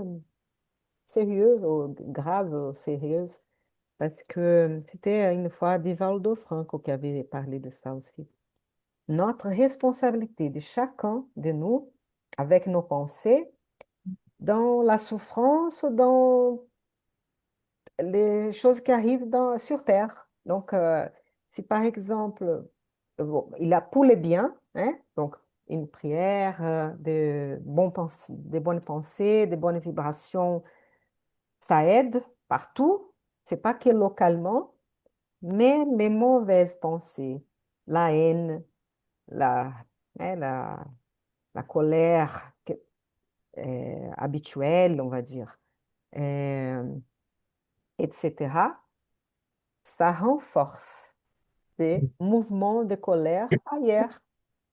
Speaker 1: sérieux, ou grave, ou sérieuse, parce que c'était une fois Divaldo Franco qui avait parlé de ça aussi. Notre responsabilité de chacun de nous, avec nos pensées, dans la souffrance, dans les choses qui arrivent sur Terre. Donc, si par exemple, bon, il a pour les biens, hein, donc une prière, des bonnes pensées, des bonnes vibrations, ça aide partout. C'est pas que localement, mais les mauvaises pensées, la haine, la, hein, la colère habituelle, on va dire, euh, etc., ça renforce des mouvements de colère ailleurs,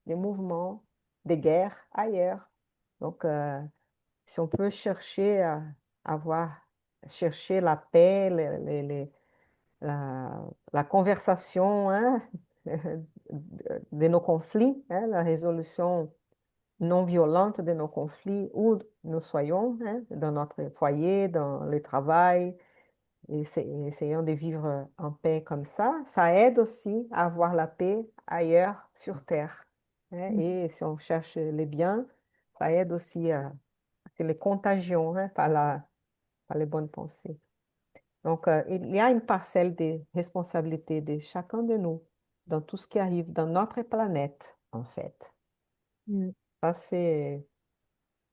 Speaker 1: des mouvements de guerre ailleurs. Donc, si on peut chercher à avoir, chercher la paix, la conversation hein, de nos conflits, hein, la résolution non violente de nos conflits, où nous soyons, hein, dans notre foyer, dans le travail, essayons de vivre en paix comme ça aide aussi à avoir la paix ailleurs sur Terre. Hein. Et si on cherche les biens, ça aide aussi c'est les contagions hein, par les bonnes pensées. Donc, il y a une parcelle de responsabilité de chacun de nous dans tout ce qui arrive dans notre planète, en fait.
Speaker 2: Mm.
Speaker 1: Ça, c'est...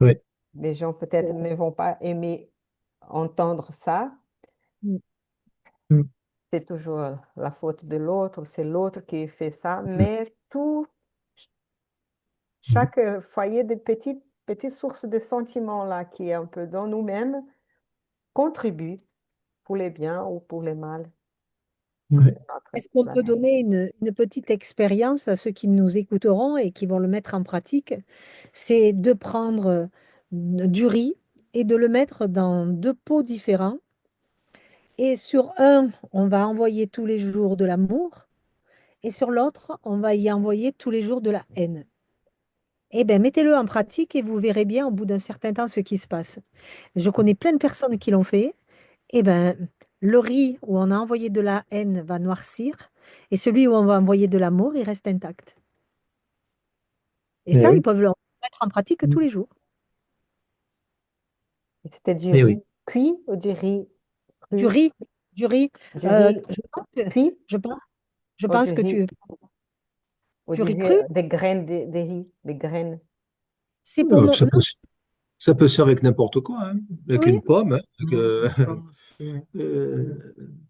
Speaker 4: Ouais.
Speaker 1: Les gens peut-être ne vont pas aimer entendre ça.
Speaker 2: Mm.
Speaker 4: Mm.
Speaker 1: C'est toujours la faute de l'autre, c'est l'autre qui fait ça, mais
Speaker 4: Mm.
Speaker 1: chaque foyer de petites sources de sentiments là qui est un peu dans nous-mêmes contribue pour les biens ou pour les mal de
Speaker 4: Ouais.
Speaker 1: notre
Speaker 2: Est-ce qu'on peut
Speaker 1: planète.
Speaker 2: donner une petite expérience à ceux qui nous écouteront et qui vont le mettre en pratique? C'est de prendre du riz et de le mettre dans deux pots différents. Et sur un, on va envoyer tous les jours de l'amour. Et sur l'autre, on va y envoyer tous les jours de la haine. Eh bien, mettez-le en pratique et vous verrez bien au bout d'un certain temps ce qui se passe. Je connais plein de personnes qui l'ont fait. Eh bien, le riz où on a envoyé de la haine va noircir et celui où on va envoyer de l'amour, il reste intact. Et
Speaker 4: Eh
Speaker 2: ça, ils
Speaker 4: oui.
Speaker 2: peuvent le mettre en pratique tous
Speaker 4: Mm.
Speaker 2: les jours.
Speaker 1: C'était du
Speaker 4: Eh
Speaker 1: riz
Speaker 4: oui.
Speaker 1: cuit ou du riz
Speaker 2: Du
Speaker 1: cru?
Speaker 2: riz, du riz,
Speaker 1: Du riz
Speaker 2: je
Speaker 1: Puis,
Speaker 2: Je pense, je
Speaker 1: oh, du
Speaker 2: pense que
Speaker 1: riz, ou
Speaker 2: tu
Speaker 1: du
Speaker 2: riz
Speaker 1: riz,
Speaker 2: cru.
Speaker 1: des graines de riz, des graines.
Speaker 2: C'est pour mon...
Speaker 4: Ça
Speaker 2: Non,
Speaker 4: ça peut se faire avec n'importe quoi, hein. Avec
Speaker 2: oui,
Speaker 4: une pomme, hein, avec,
Speaker 3: Comme aussi, ouais.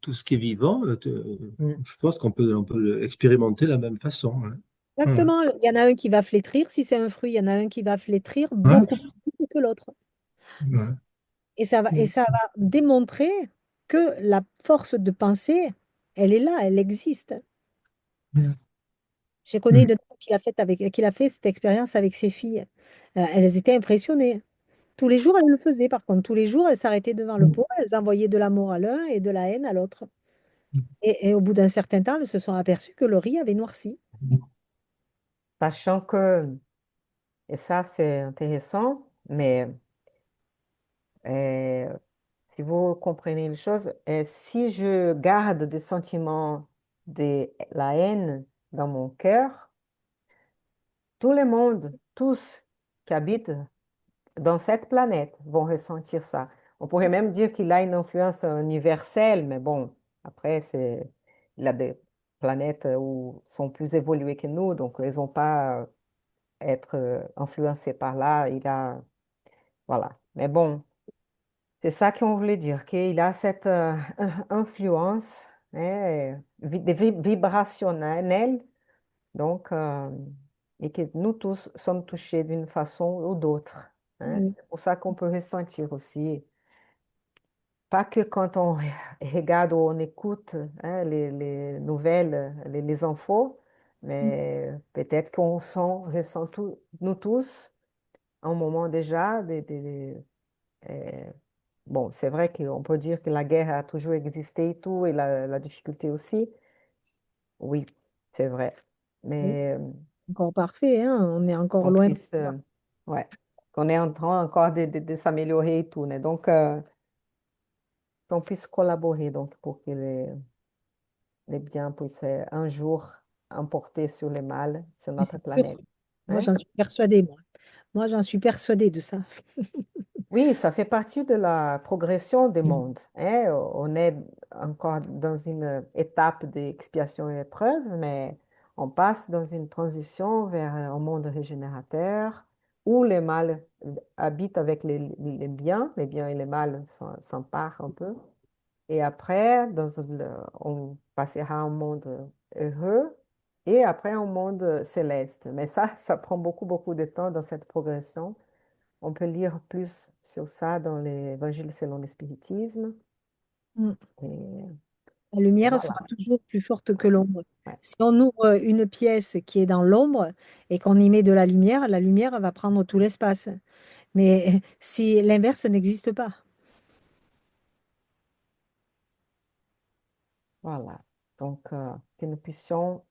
Speaker 4: tout ce qui est vivant.
Speaker 3: Mm.
Speaker 4: Je pense on peut expérimenter de la même façon, hein. Ouais.
Speaker 2: exactement. Il y en a un qui va flétrir. Si c'est un fruit, il y en a un qui va flétrir
Speaker 4: Ouais.
Speaker 2: beaucoup plus vite que l'autre.
Speaker 4: Ouais.
Speaker 2: Et
Speaker 3: Mm.
Speaker 2: ça va démontrer que la force de pensée, elle est là, elle existe.
Speaker 4: Mm.
Speaker 2: J'ai connu
Speaker 4: Mm.
Speaker 2: une dame qui a fait cette expérience avec ses filles. Elles étaient impressionnées. Tous les jours, elles le faisaient. Par contre, tous les jours, elles s'arrêtaient devant le pot, elles envoyaient de l'amour à l'un et de la haine à l'autre. Et au bout d'un certain temps, elles se sont aperçues que le riz avait noirci.
Speaker 1: Sachant que, et ça c'est intéressant, mais euh, si vous comprenez une chose, si je garde des sentiments de la haine dans mon cœur, tout le monde, tous qui habitent dans cette planète vont ressentir ça. On pourrait même dire qu'il a une influence universelle, mais bon, après, il y a des planètes où sont plus évoluées que nous, donc ils vont pas être influencés par là. Voilà. Mais bon, c'est ça qu'on voulait dire, qu'il a cette influence hein, vibrationnelle, donc, et que nous tous sommes touchés d'une façon ou d'autre. Hein.
Speaker 2: Oui,
Speaker 1: C'est pour ça qu'on peut ressentir aussi, pas que quand on regarde ou on écoute hein, les nouvelles, les infos, mais peut-être qu'on sent, ressent nous tous, un moment déjà, euh, bon, c'est vrai qu'on peut dire que la guerre a toujours existé et tout, et la difficulté aussi. Oui, c'est vrai.
Speaker 2: oui.
Speaker 1: Mais
Speaker 2: Encore parfait, hein, on est encore
Speaker 1: qu'on
Speaker 2: loin.
Speaker 1: puisse, ouais, qu'on est en train encore de s'améliorer et tout, né? Donc, qu'on puisse collaborer donc, pour que les biens puissent un jour emporter sur le mal sur
Speaker 2: Mais
Speaker 1: notre
Speaker 2: c'est sûr.
Speaker 1: planète.
Speaker 2: Moi,
Speaker 1: Hein?
Speaker 2: j'en suis persuadée, moi. Moi, j'en suis persuadée de ça.
Speaker 1: Oui, ça fait partie de la progression du monde. Hein. On est encore dans une étape d'expiation et épreuve, mais on passe dans une transition vers un monde régénérateur où le mal habite avec les biens et les mal s'emparent un peu. Et après, on passera à un monde heureux et après un monde céleste. Mais ça prend beaucoup, beaucoup de temps dans cette progression. On peut lire plus sur ça dans l'Évangile selon le spiritisme.
Speaker 2: Mm.
Speaker 1: Et
Speaker 2: La lumière
Speaker 1: voilà.
Speaker 2: sera toujours plus forte que l'ombre.
Speaker 1: Ouais.
Speaker 2: Si on ouvre une pièce qui est dans l'ombre et qu'on y met de la lumière va prendre tout l'espace. Mais si l'inverse n'existe pas.
Speaker 1: Voilà. Donc, que nous puissions,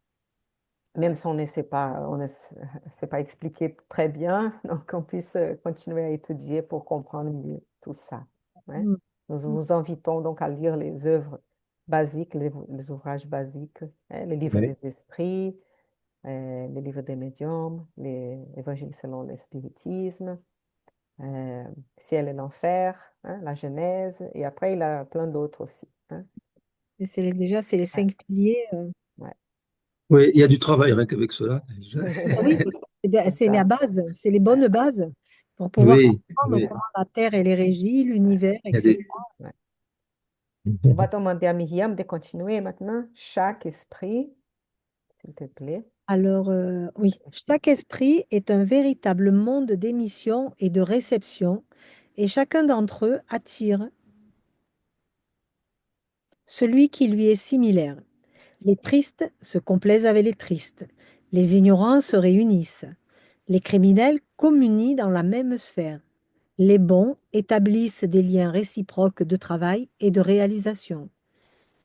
Speaker 1: même si on ne sait pas, on ne sait pas expliquer très bien, donc qu'on puisse continuer à étudier pour comprendre mieux tout ça. Hein.
Speaker 2: Mm.
Speaker 1: Nous vous invitons donc à lire les œuvres basiques, les ouvrages basiques, hein, les livres
Speaker 4: Ouais.
Speaker 1: des esprits, les livres des médiums, les évangiles selon le spiritisme, euh, Ciel et l'enfer, hein, la Genèse, et après il a plein d'autres aussi. Hein.
Speaker 2: Et déjà, c'est les
Speaker 1: Ouais,
Speaker 2: 5 piliers.
Speaker 1: ouais.
Speaker 4: Oui, il y a du travail avec cela, déjà.
Speaker 2: Ah oui,
Speaker 1: C'est
Speaker 2: c'est la
Speaker 1: ça.
Speaker 2: base, c'est les
Speaker 1: Ouais,
Speaker 2: bonnes bases pour pouvoir
Speaker 4: Oui,
Speaker 2: comprendre
Speaker 4: oui.
Speaker 2: comment la Terre elle est régie,
Speaker 1: ouais,
Speaker 2: l'univers,
Speaker 4: Il y a
Speaker 2: etc.
Speaker 4: des...
Speaker 1: ouais. On va demander à Myriam de continuer maintenant. Chaque esprit, s'il te plaît.
Speaker 2: Alors, oui, chaque esprit est un véritable monde d'émission et de réception, et chacun d'entre eux attire celui qui lui est similaire. Les tristes se complaisent avec les tristes, les ignorants se réunissent, les criminels communient dans la même sphère, les bons établissent des liens réciproques de travail et de réalisation.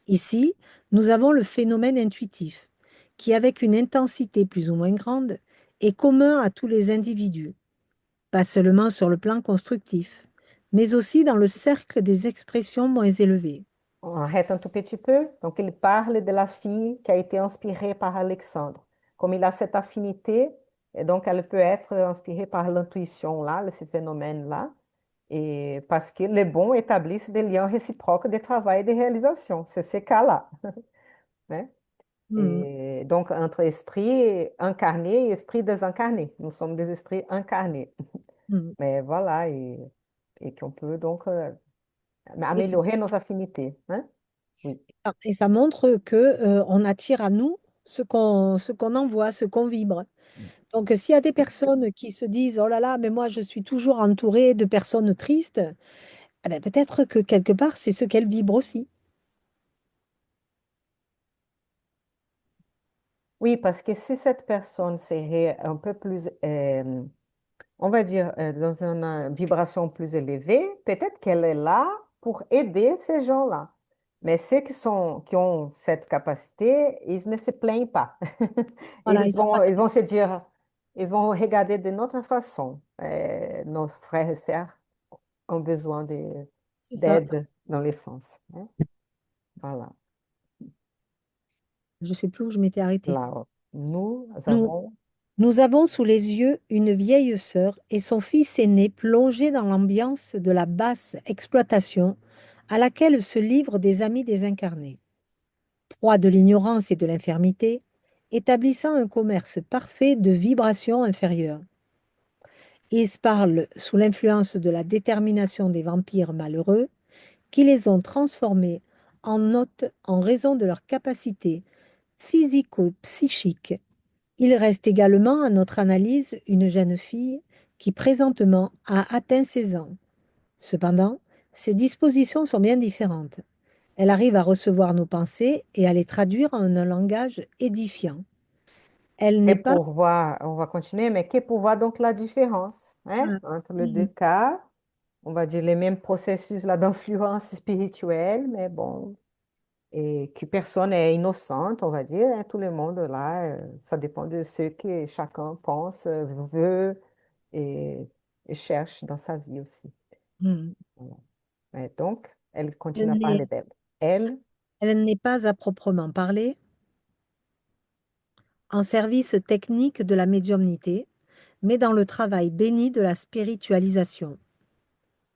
Speaker 2: Ici, nous avons le phénomène intuitif, qui, avec une intensité plus ou moins grande, est commun à tous les individus, pas seulement sur le plan constructif, mais aussi dans le cercle des expressions moins élevées.
Speaker 1: On arrête un tout petit peu. Donc, il parle de la fille qui a été inspirée par Alexandre. Comme il a cette affinité, et donc elle peut être inspirée par l'intuition, là, ce phénomène-là, et parce que les bons établissent des liens réciproques de travail et de réalisation. C'est ces cas-là. hein.
Speaker 2: Mhm.
Speaker 1: Et donc, entre esprit incarné et esprit désincarné. Nous sommes des esprits incarnés.
Speaker 2: Mhm.
Speaker 1: Mais voilà, et qu'on peut donc
Speaker 2: Et ça,
Speaker 1: améliorer nos affinités, hein. Oui.
Speaker 2: et ça montre que, on attire à nous ce qu'on envoie, ce qu'on vibre. Donc, s'il y a des personnes qui se disent, oh là là, mais moi, je suis toujours entourée de personnes tristes, eh ben, peut-être que quelque part, c'est ce qu'elles vibrent aussi.
Speaker 1: Oui, parce que si cette personne serait un peu plus, on va dire, dans une vibration plus élevée, peut-être qu'elle est là pour aider ces gens-là. Mais ceux qui ont cette capacité, ils ne se plaignent pas.
Speaker 2: Voilà, ils sont pas
Speaker 1: Ils vont
Speaker 2: tristes.
Speaker 1: se dire, ils vont regarder de notre façon. Nos frères et sœurs ont besoin
Speaker 2: C'est ça.
Speaker 1: d'aide dans l'essence, hein. Voilà.
Speaker 2: Je sais plus où je m'étais arrêtée.
Speaker 1: Là, nous
Speaker 2: Nous,
Speaker 1: avons,
Speaker 2: nous avons sous les yeux une vieille sœur et son fils aîné plongés dans l'ambiance de la basse exploitation à laquelle se livrent des amis désincarnés. Proie de l'ignorance et de l'infirmité, établissant un commerce parfait de vibrations inférieures. Ils parlent sous l'influence de la détermination des vampires malheureux qui les ont transformés en hôtes en raison de leur capacité physico-psychique. Il reste également à notre analyse une jeune fille qui présentement a atteint 16 ans. Cependant, ses dispositions sont bien différentes. Elle arrive à recevoir nos pensées et à les traduire en un langage édifiant. Elle
Speaker 1: et
Speaker 2: n'est pas...
Speaker 1: pour voir, on va continuer, mais que pour voir donc la différence, hein,
Speaker 2: Voilà.
Speaker 1: entre les deux
Speaker 2: Mhm.
Speaker 1: cas, on va dire les mêmes processus là d'influence spirituelle, mais bon, et que personne est innocente, on va dire, hein, tout le monde là, ça dépend de ce que chacun pense, veut et, et cherche dans sa vie aussi.
Speaker 2: Mhm.
Speaker 1: Voilà. Et donc, elle continue
Speaker 2: Elle
Speaker 1: à
Speaker 2: n'est
Speaker 1: parler d'elle. Elle,
Speaker 2: elle n'est pas à proprement parler en service technique de la médiumnité, mais dans le travail béni de la spiritualisation.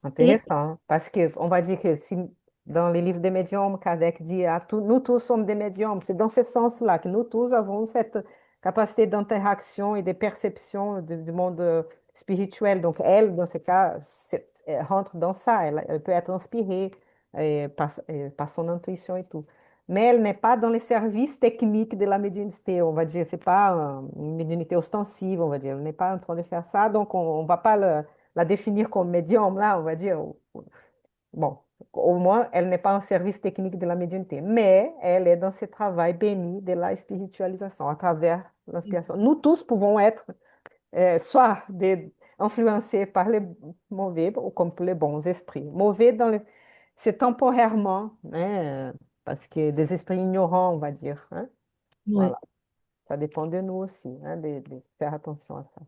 Speaker 2: Et
Speaker 1: intéressant, parce que on va dire que si dans les livres des médiums, Kardec dit nous tous sommes des médiums. C'est dans ce sens-là que nous tous avons cette capacité d'interaction et de perception du monde spirituel. Donc elle, dans ce cas, elle rentre dans ça. Elle peut être inspirée par son intuition et tout. Mais elle n'est pas dans les services techniques de la médiumnité, on va dire. C'est pas une médiumnité ostensive, on va dire. Elle n'est pas en train de faire ça, donc on ne va pas la définir comme médium, là, on va dire. Bon, au moins, elle n'est pas en service technique de la médiumnité, mais elle est dans ce travail béni de la spiritualisation à travers l'inspiration. Nous tous pouvons être soit influencés par les mauvais ou comme les bons esprits. Mauvais c'est temporairement, hein, parce que des esprits ignorants, on va dire, hein.
Speaker 2: ouais.
Speaker 1: Voilà, ça dépend de nous aussi, hein, de faire attention à ça.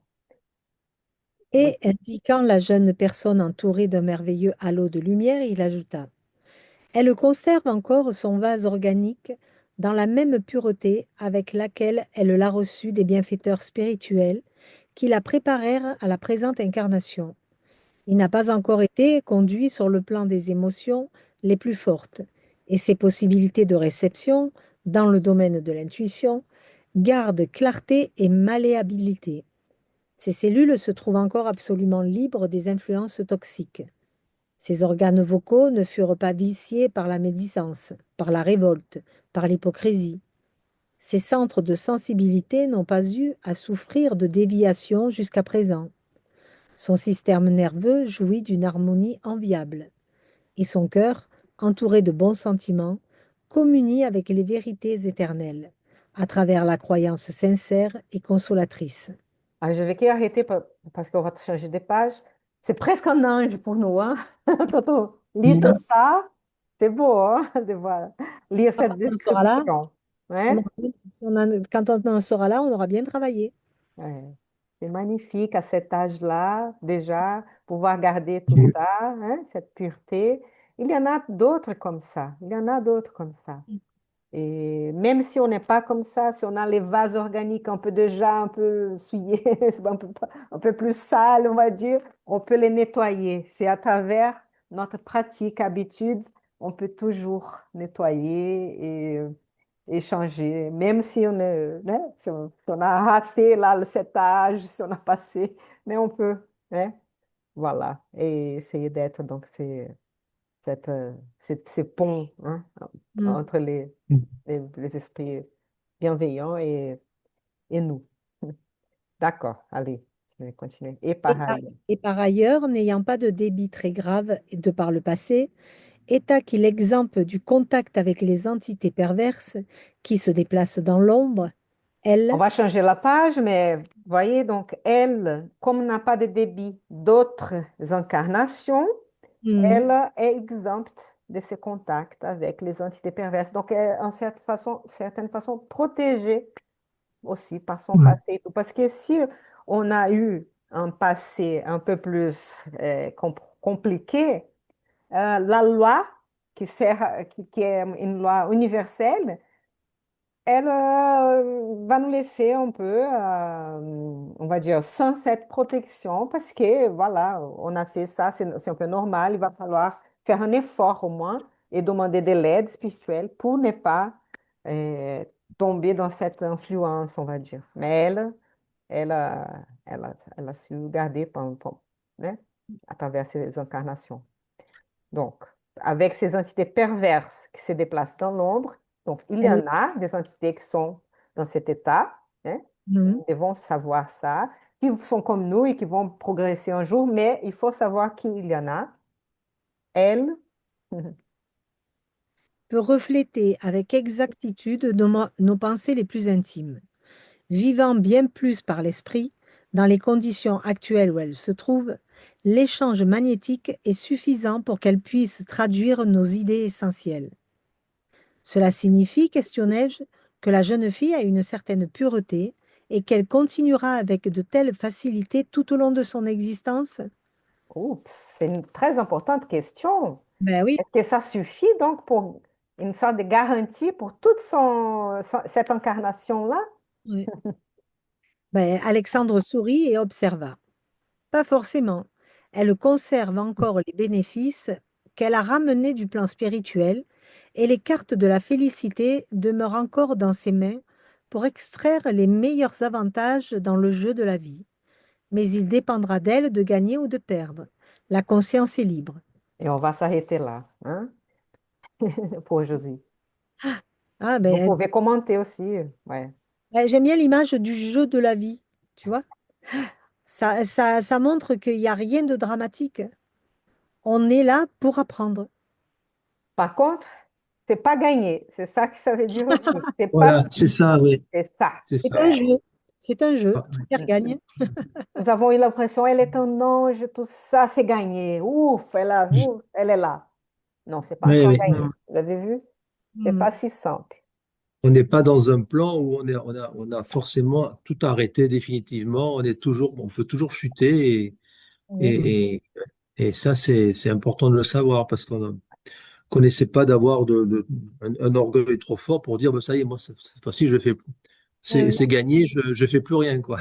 Speaker 1: Oui.
Speaker 2: Et indiquant la jeune personne entourée d'un merveilleux halo de lumière, il ajouta: elle conserve encore son vase organique dans la même pureté avec laquelle elle l'a reçu des bienfaiteurs spirituels qui la préparèrent à la présente incarnation. Il n'a pas encore été conduit sur le plan des émotions les plus fortes, et ses possibilités de réception, dans le domaine de l'intuition, gardent clarté et malléabilité. Ces cellules se trouvent encore absolument libres des influences toxiques. Ces organes vocaux ne furent pas viciés par la médisance, par la révolte, par l'hypocrisie. Ces centres de sensibilité n'ont pas eu à souffrir de déviations jusqu'à présent. Son système nerveux jouit d'une harmonie enviable, et son cœur, entouré de bons sentiments, communie avec les vérités éternelles, à travers la croyance sincère et consolatrice.
Speaker 1: Ah, je vais arrêter parce qu'on va changer de page. C'est presque un ange pour nous, hein? Quand on lit tout ça, c'est beau, hein, de voir, lire
Speaker 2: Ah,
Speaker 1: cette
Speaker 2: quand on en sera là,
Speaker 1: description.
Speaker 2: on
Speaker 1: Ouais?
Speaker 2: aura quand on en sera là, on aura bien travaillé.
Speaker 1: Ouais. C'est magnifique à cet âge-là, déjà, pouvoir garder tout ça, hein, cette pureté. Il y en a d'autres comme ça. Il y en a d'autres comme ça. Et même si on n'est pas comme ça, si on a les vases organiques un peu déjà un peu souillés, un peu plus sales, on va dire, on peut les nettoyer. C'est à travers notre pratique, habitude, on peut toujours nettoyer échanger, même si on est, né, si on a raté là cet âge, si on a passé, mais on peut, né, voilà, et essayer d'être donc cette, ces ponts, hein,
Speaker 2: Mm.
Speaker 1: entre les esprits bienveillants et nous. D'accord, allez, je vais continuer. Et
Speaker 2: Et
Speaker 1: pareil.
Speaker 2: par ailleurs, n'ayant pas de débit très grave de par le passé, état qu'il exempte du contact avec les entités perverses qui se déplacent dans l'ombre,
Speaker 1: On
Speaker 2: elle,
Speaker 1: va changer la page, mais voyez, donc elle, comme n'a pas de débit d'autres incarnations,
Speaker 2: mm,
Speaker 1: elle est exempte de ces contacts avec les entités perverses. Donc, elle est en certaine façon protégée aussi par son
Speaker 3: Ouais.
Speaker 1: passé et tout. Parce que si on a eu un passé un peu plus compliqué, la loi qui est une loi universelle, elle va nous laisser un peu, on va dire, sans cette protection parce que, voilà, on a fait ça, c'est un peu normal, il va falloir faire un effort au moins et demander de l'aide spirituelle pour ne pas euh, tomber dans cette influence, on va dire. Mais elle a su garder né, à travers ses incarnations. Donc, avec ces entités perverses qui se déplacent dans l'ombre, donc il y
Speaker 2: elle,
Speaker 1: en a des entités qui sont dans cet état, hein,
Speaker 2: mm,
Speaker 1: nous devons savoir ça, qui sont comme nous et qui vont progresser un jour, mais il faut savoir qu'il y en a. Elle,
Speaker 2: peut refléter avec exactitude nos pensées les plus intimes. Vivant bien plus par l'esprit, dans les conditions actuelles où elle se trouve, l'échange magnétique est suffisant pour qu'elle puisse traduire nos idées essentielles. Cela signifie, questionnai-je, que la jeune fille a une certaine pureté et qu'elle continuera avec de telles facilités tout au long de son existence?
Speaker 1: oups, c'est une très importante question.
Speaker 2: Ben oui,
Speaker 1: Est-ce que ça suffit donc pour une sorte de garantie pour toute cette incarnation-là?
Speaker 2: oui. Ben, Alexandre sourit et observa. Pas forcément. Elle conserve encore les bénéfices qu'elle a ramenés du plan spirituel et les cartes de la félicité demeurent encore dans ses mains pour extraire les meilleurs avantages dans le jeu de la vie. Mais il dépendra d'elle de gagner ou de perdre. La conscience est libre.
Speaker 1: Et on va s'arrêter là, hein, pour aujourd'hui.
Speaker 2: Ah,
Speaker 1: Vous
Speaker 2: ben,
Speaker 1: pouvez commenter aussi, ouais.
Speaker 2: j'aime bien l'image du jeu de la vie, tu vois. Ça montre qu'il n'y a rien de dramatique. On est là pour apprendre.
Speaker 1: Par contre, c'est pas gagné. C'est ça que ça veut dire aussi. C'est pas
Speaker 4: Voilà, c'est
Speaker 1: fini.
Speaker 4: ça, oui,
Speaker 1: C'est ça.
Speaker 4: c'est
Speaker 2: C'est
Speaker 4: ça.
Speaker 2: un jeu. C'est un jeu.
Speaker 4: Ah,
Speaker 2: Qui
Speaker 4: oui.
Speaker 2: perd gagne.
Speaker 1: Nous avons eu l'impression, elle est un ange, tout ça, c'est gagné. Ouf, ouf, elle est là. Non, c'est pas
Speaker 4: Oui,
Speaker 1: encore
Speaker 4: oui.
Speaker 1: gagné. Vous avez vu? C'est
Speaker 2: Hmm.
Speaker 1: pas si simple.
Speaker 4: On n'est pas dans un plan où on a forcément tout arrêté définitivement. On peut toujours chuter
Speaker 1: Oui.
Speaker 4: et, et, et ça, c'est important de le savoir parce qu'on n'essaie pas d'avoir un orgueil trop fort pour dire, bah, ça y est, moi, cette fois-ci,
Speaker 2: Eh oui.
Speaker 4: c'est gagné, je fais plus rien, quoi.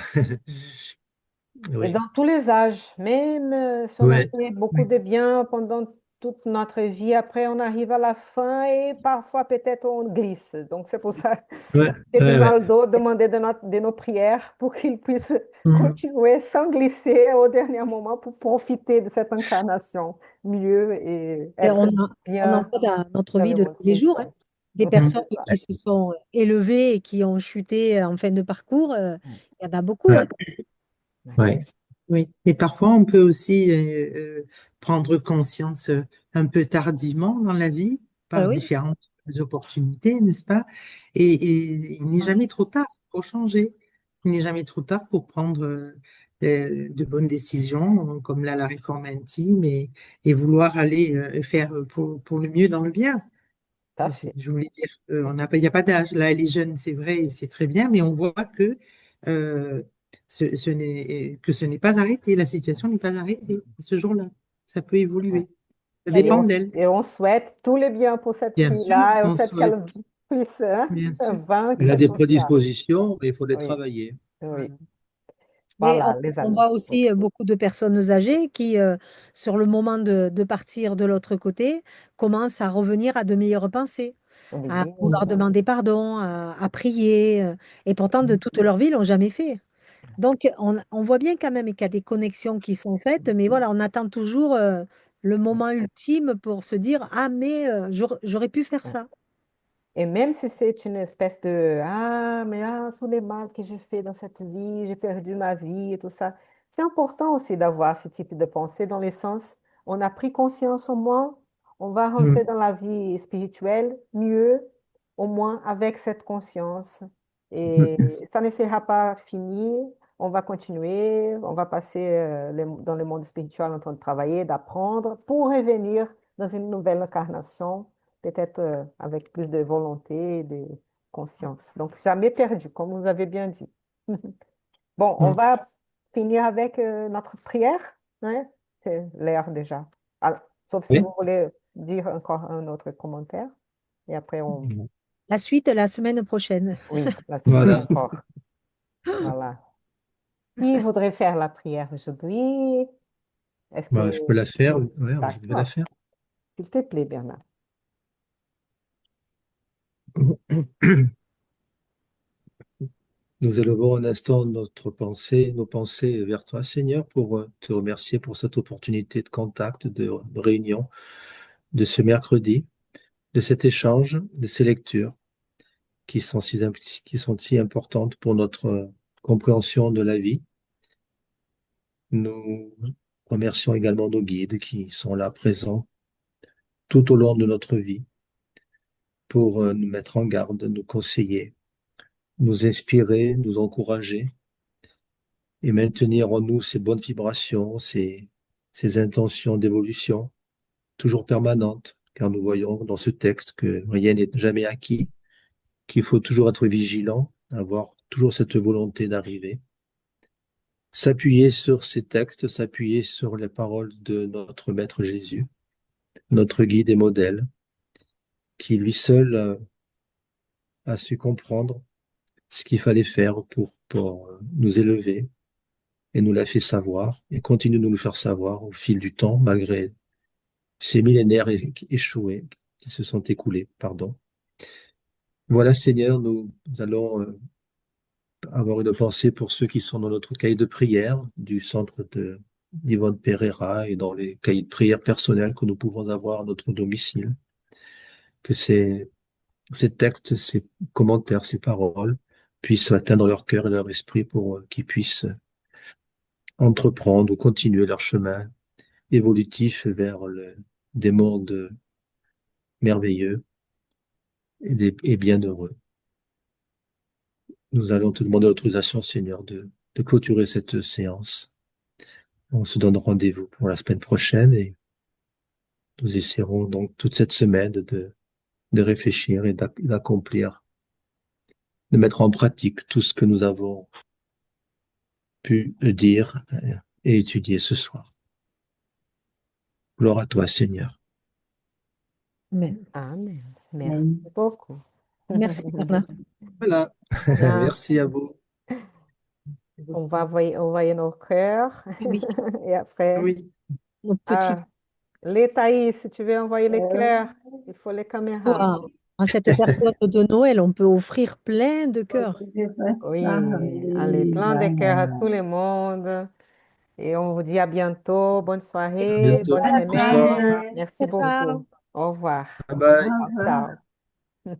Speaker 1: Mhm. Et
Speaker 4: Oui,
Speaker 1: dans tous les âges, même si on a
Speaker 4: ouais,
Speaker 1: fait beaucoup
Speaker 3: Oui.
Speaker 1: de bien pendant toute notre vie, après on arrive à la fin et parfois peut-être on glisse. Donc c'est pour ça
Speaker 4: ouais,
Speaker 1: que
Speaker 4: ouais, ouais.
Speaker 1: Dinaldo demandait de nos prières pour qu'il puisse
Speaker 3: Mm.
Speaker 1: continuer sans glisser au dernier moment pour profiter de cette incarnation mieux et
Speaker 2: Et
Speaker 1: être
Speaker 2: on en
Speaker 1: bien
Speaker 2: voit dans notre
Speaker 1: dans
Speaker 2: vie
Speaker 1: le
Speaker 2: de
Speaker 1: monde
Speaker 2: tous les jours, hein.
Speaker 1: spirituel.
Speaker 2: Des
Speaker 1: Mhm.
Speaker 3: Mm.
Speaker 2: personnes qui se sont élevées et qui ont chuté en fin de parcours. Il y en a beaucoup, hein.
Speaker 3: Ouais.
Speaker 4: Ouais.
Speaker 3: Oui, et parfois on peut aussi prendre conscience un peu tardivement dans la vie
Speaker 2: Ah
Speaker 3: par
Speaker 2: oui.
Speaker 3: différentes opportunités, n'est-ce pas? Et il n'est jamais trop tard pour changer. Il n'est jamais trop tard pour prendre de bonnes décisions, comme là la réforme intime, et vouloir aller faire pour le mieux dans le bien.
Speaker 1: Tout à fait.
Speaker 3: Je voulais dire, il n'y a pas d'âge. Là, les jeunes, c'est vrai, c'est très bien, mais on voit que euh, ce n'est pas arrêté. La situation n'est pas arrêtée ce jour-là. Ça peut
Speaker 1: Ouais.
Speaker 3: évoluer. Ça
Speaker 2: Elle
Speaker 1: Et
Speaker 2: est,
Speaker 3: dépend d'elle.
Speaker 1: et on souhaite tout le bien pour cette
Speaker 3: Bien sûr,
Speaker 1: fille-là et on
Speaker 3: on
Speaker 1: souhaite qu'elle
Speaker 3: souhaite,
Speaker 1: puisse, hein,
Speaker 3: bien sûr.
Speaker 4: Elle
Speaker 1: vaincre
Speaker 4: a des
Speaker 1: tout ça.
Speaker 4: prédispositions, mais il faut les
Speaker 1: Oui,
Speaker 4: travailler.
Speaker 1: oui.
Speaker 3: Voilà.
Speaker 2: mais
Speaker 1: Voilà, les
Speaker 2: on
Speaker 1: amis.
Speaker 2: voit
Speaker 1: Oui.
Speaker 2: aussi beaucoup de personnes âgées qui, sur le moment de partir de l'autre côté, commencent à revenir à de meilleures pensées. à
Speaker 1: Obéir.
Speaker 2: vouloir demander pardon, à prier, et pourtant de toute leur vie, ils l'ont jamais fait. Donc, on voit bien quand même qu'il y a des connexions qui sont faites, mais voilà, on attend toujours le moment ultime pour se dire, ah, mais j'aurais pu faire ça.
Speaker 1: Et même si c'est une espèce de ah, mais ah, tous les mal que j'ai fait dans cette vie, j'ai perdu ma vie et tout ça, c'est important aussi d'avoir ce type de pensée dans le sens, on a pris conscience au moins, on va rentrer
Speaker 4: Mm.
Speaker 1: dans la vie spirituelle mieux, au moins avec cette conscience. Et ça ne sera pas fini, on va continuer, on va passer dans le monde spirituel en train de travailler, d'apprendre pour revenir dans une nouvelle incarnation peut-être avec plus de volonté et de conscience. Donc, jamais perdu, comme vous avez bien dit. Bon, on
Speaker 4: Mm.
Speaker 1: va finir avec notre prière, hein. C'est l'heure déjà. Alors, sauf si
Speaker 4: Oui.
Speaker 1: vous voulez dire encore un autre commentaire. Et après,
Speaker 2: La suite la semaine prochaine.
Speaker 1: oui, la suite
Speaker 4: Voilà.
Speaker 1: encore. Voilà. Qui voudrait faire la prière aujourd'hui? Est-ce que...
Speaker 4: Bah, je peux la faire. Ouais, je vais la
Speaker 1: D'accord.
Speaker 4: faire.
Speaker 1: S'il te plaît, Bernard.
Speaker 4: Nous élevons un instant nos pensées vers toi, Seigneur, pour te remercier pour cette opportunité de contact, de réunion, de ce mercredi, de cet échange, de ces lectures qui sont si importantes pour notre compréhension de la vie. Nous remercions également nos guides qui sont là présents tout au long de notre vie pour nous mettre en garde, nous conseiller, nous inspirer, nous encourager et maintenir en nous ces bonnes vibrations, ces intentions d'évolution toujours permanentes, car nous voyons dans ce texte que rien n'est jamais acquis, qu'il faut toujours être vigilant, avoir toujours cette volonté d'arriver, s'appuyer sur ces textes, s'appuyer sur les paroles de notre Maître Jésus, notre guide et modèle, qui lui seul a su comprendre ce qu'il fallait faire pour nous élever et nous l'a fait savoir et continue de nous le faire savoir au fil du temps, malgré ces millénaires échoués qui se sont écoulés, pardon. Voilà, Seigneur, nous allons avoir une pensée pour ceux qui sont dans notre cahier de prière du centre de d'Yvonne Pereira et dans les cahiers de prière personnels que nous pouvons avoir à notre domicile. Que ces textes, ces commentaires, ces paroles puissent atteindre leur cœur et leur esprit pour qu'ils puissent entreprendre ou continuer leur chemin évolutif vers des mondes merveilleux et bienheureux. Nous allons te demander l'autorisation, Seigneur, de clôturer cette séance. On se donne rendez-vous pour la semaine prochaine et nous essaierons donc toute cette semaine de réfléchir et d'accomplir, de mettre en pratique tout ce que nous avons pu dire et étudier ce soir. Gloire à toi, Seigneur.
Speaker 2: Amen.
Speaker 1: Amen. Merci beaucoup.
Speaker 2: Merci, Bernard.
Speaker 4: Voilà.
Speaker 1: Bien.
Speaker 4: Merci à vous.
Speaker 1: On va envoyer nos cœurs.
Speaker 2: Oui,
Speaker 1: Et après,
Speaker 4: Oui.
Speaker 2: nos petits
Speaker 1: ah, les Thaïs, si tu veux envoyer les cœurs, il faut les
Speaker 2: tours
Speaker 1: caméras.
Speaker 2: en cette période de Noël, on peut offrir plein de cœurs.
Speaker 1: Oui, allez, plein de cœurs à tout le monde. Et on vous dit à bientôt. Bonne
Speaker 4: À
Speaker 1: soirée,
Speaker 4: bientôt.
Speaker 1: bonne
Speaker 2: À la
Speaker 4: Bonsoir.
Speaker 1: semaine. Merci
Speaker 2: prochaine. Ciao, ciao.
Speaker 1: beaucoup. Au revoir.
Speaker 4: Bye bye.
Speaker 1: Ciao, ciao.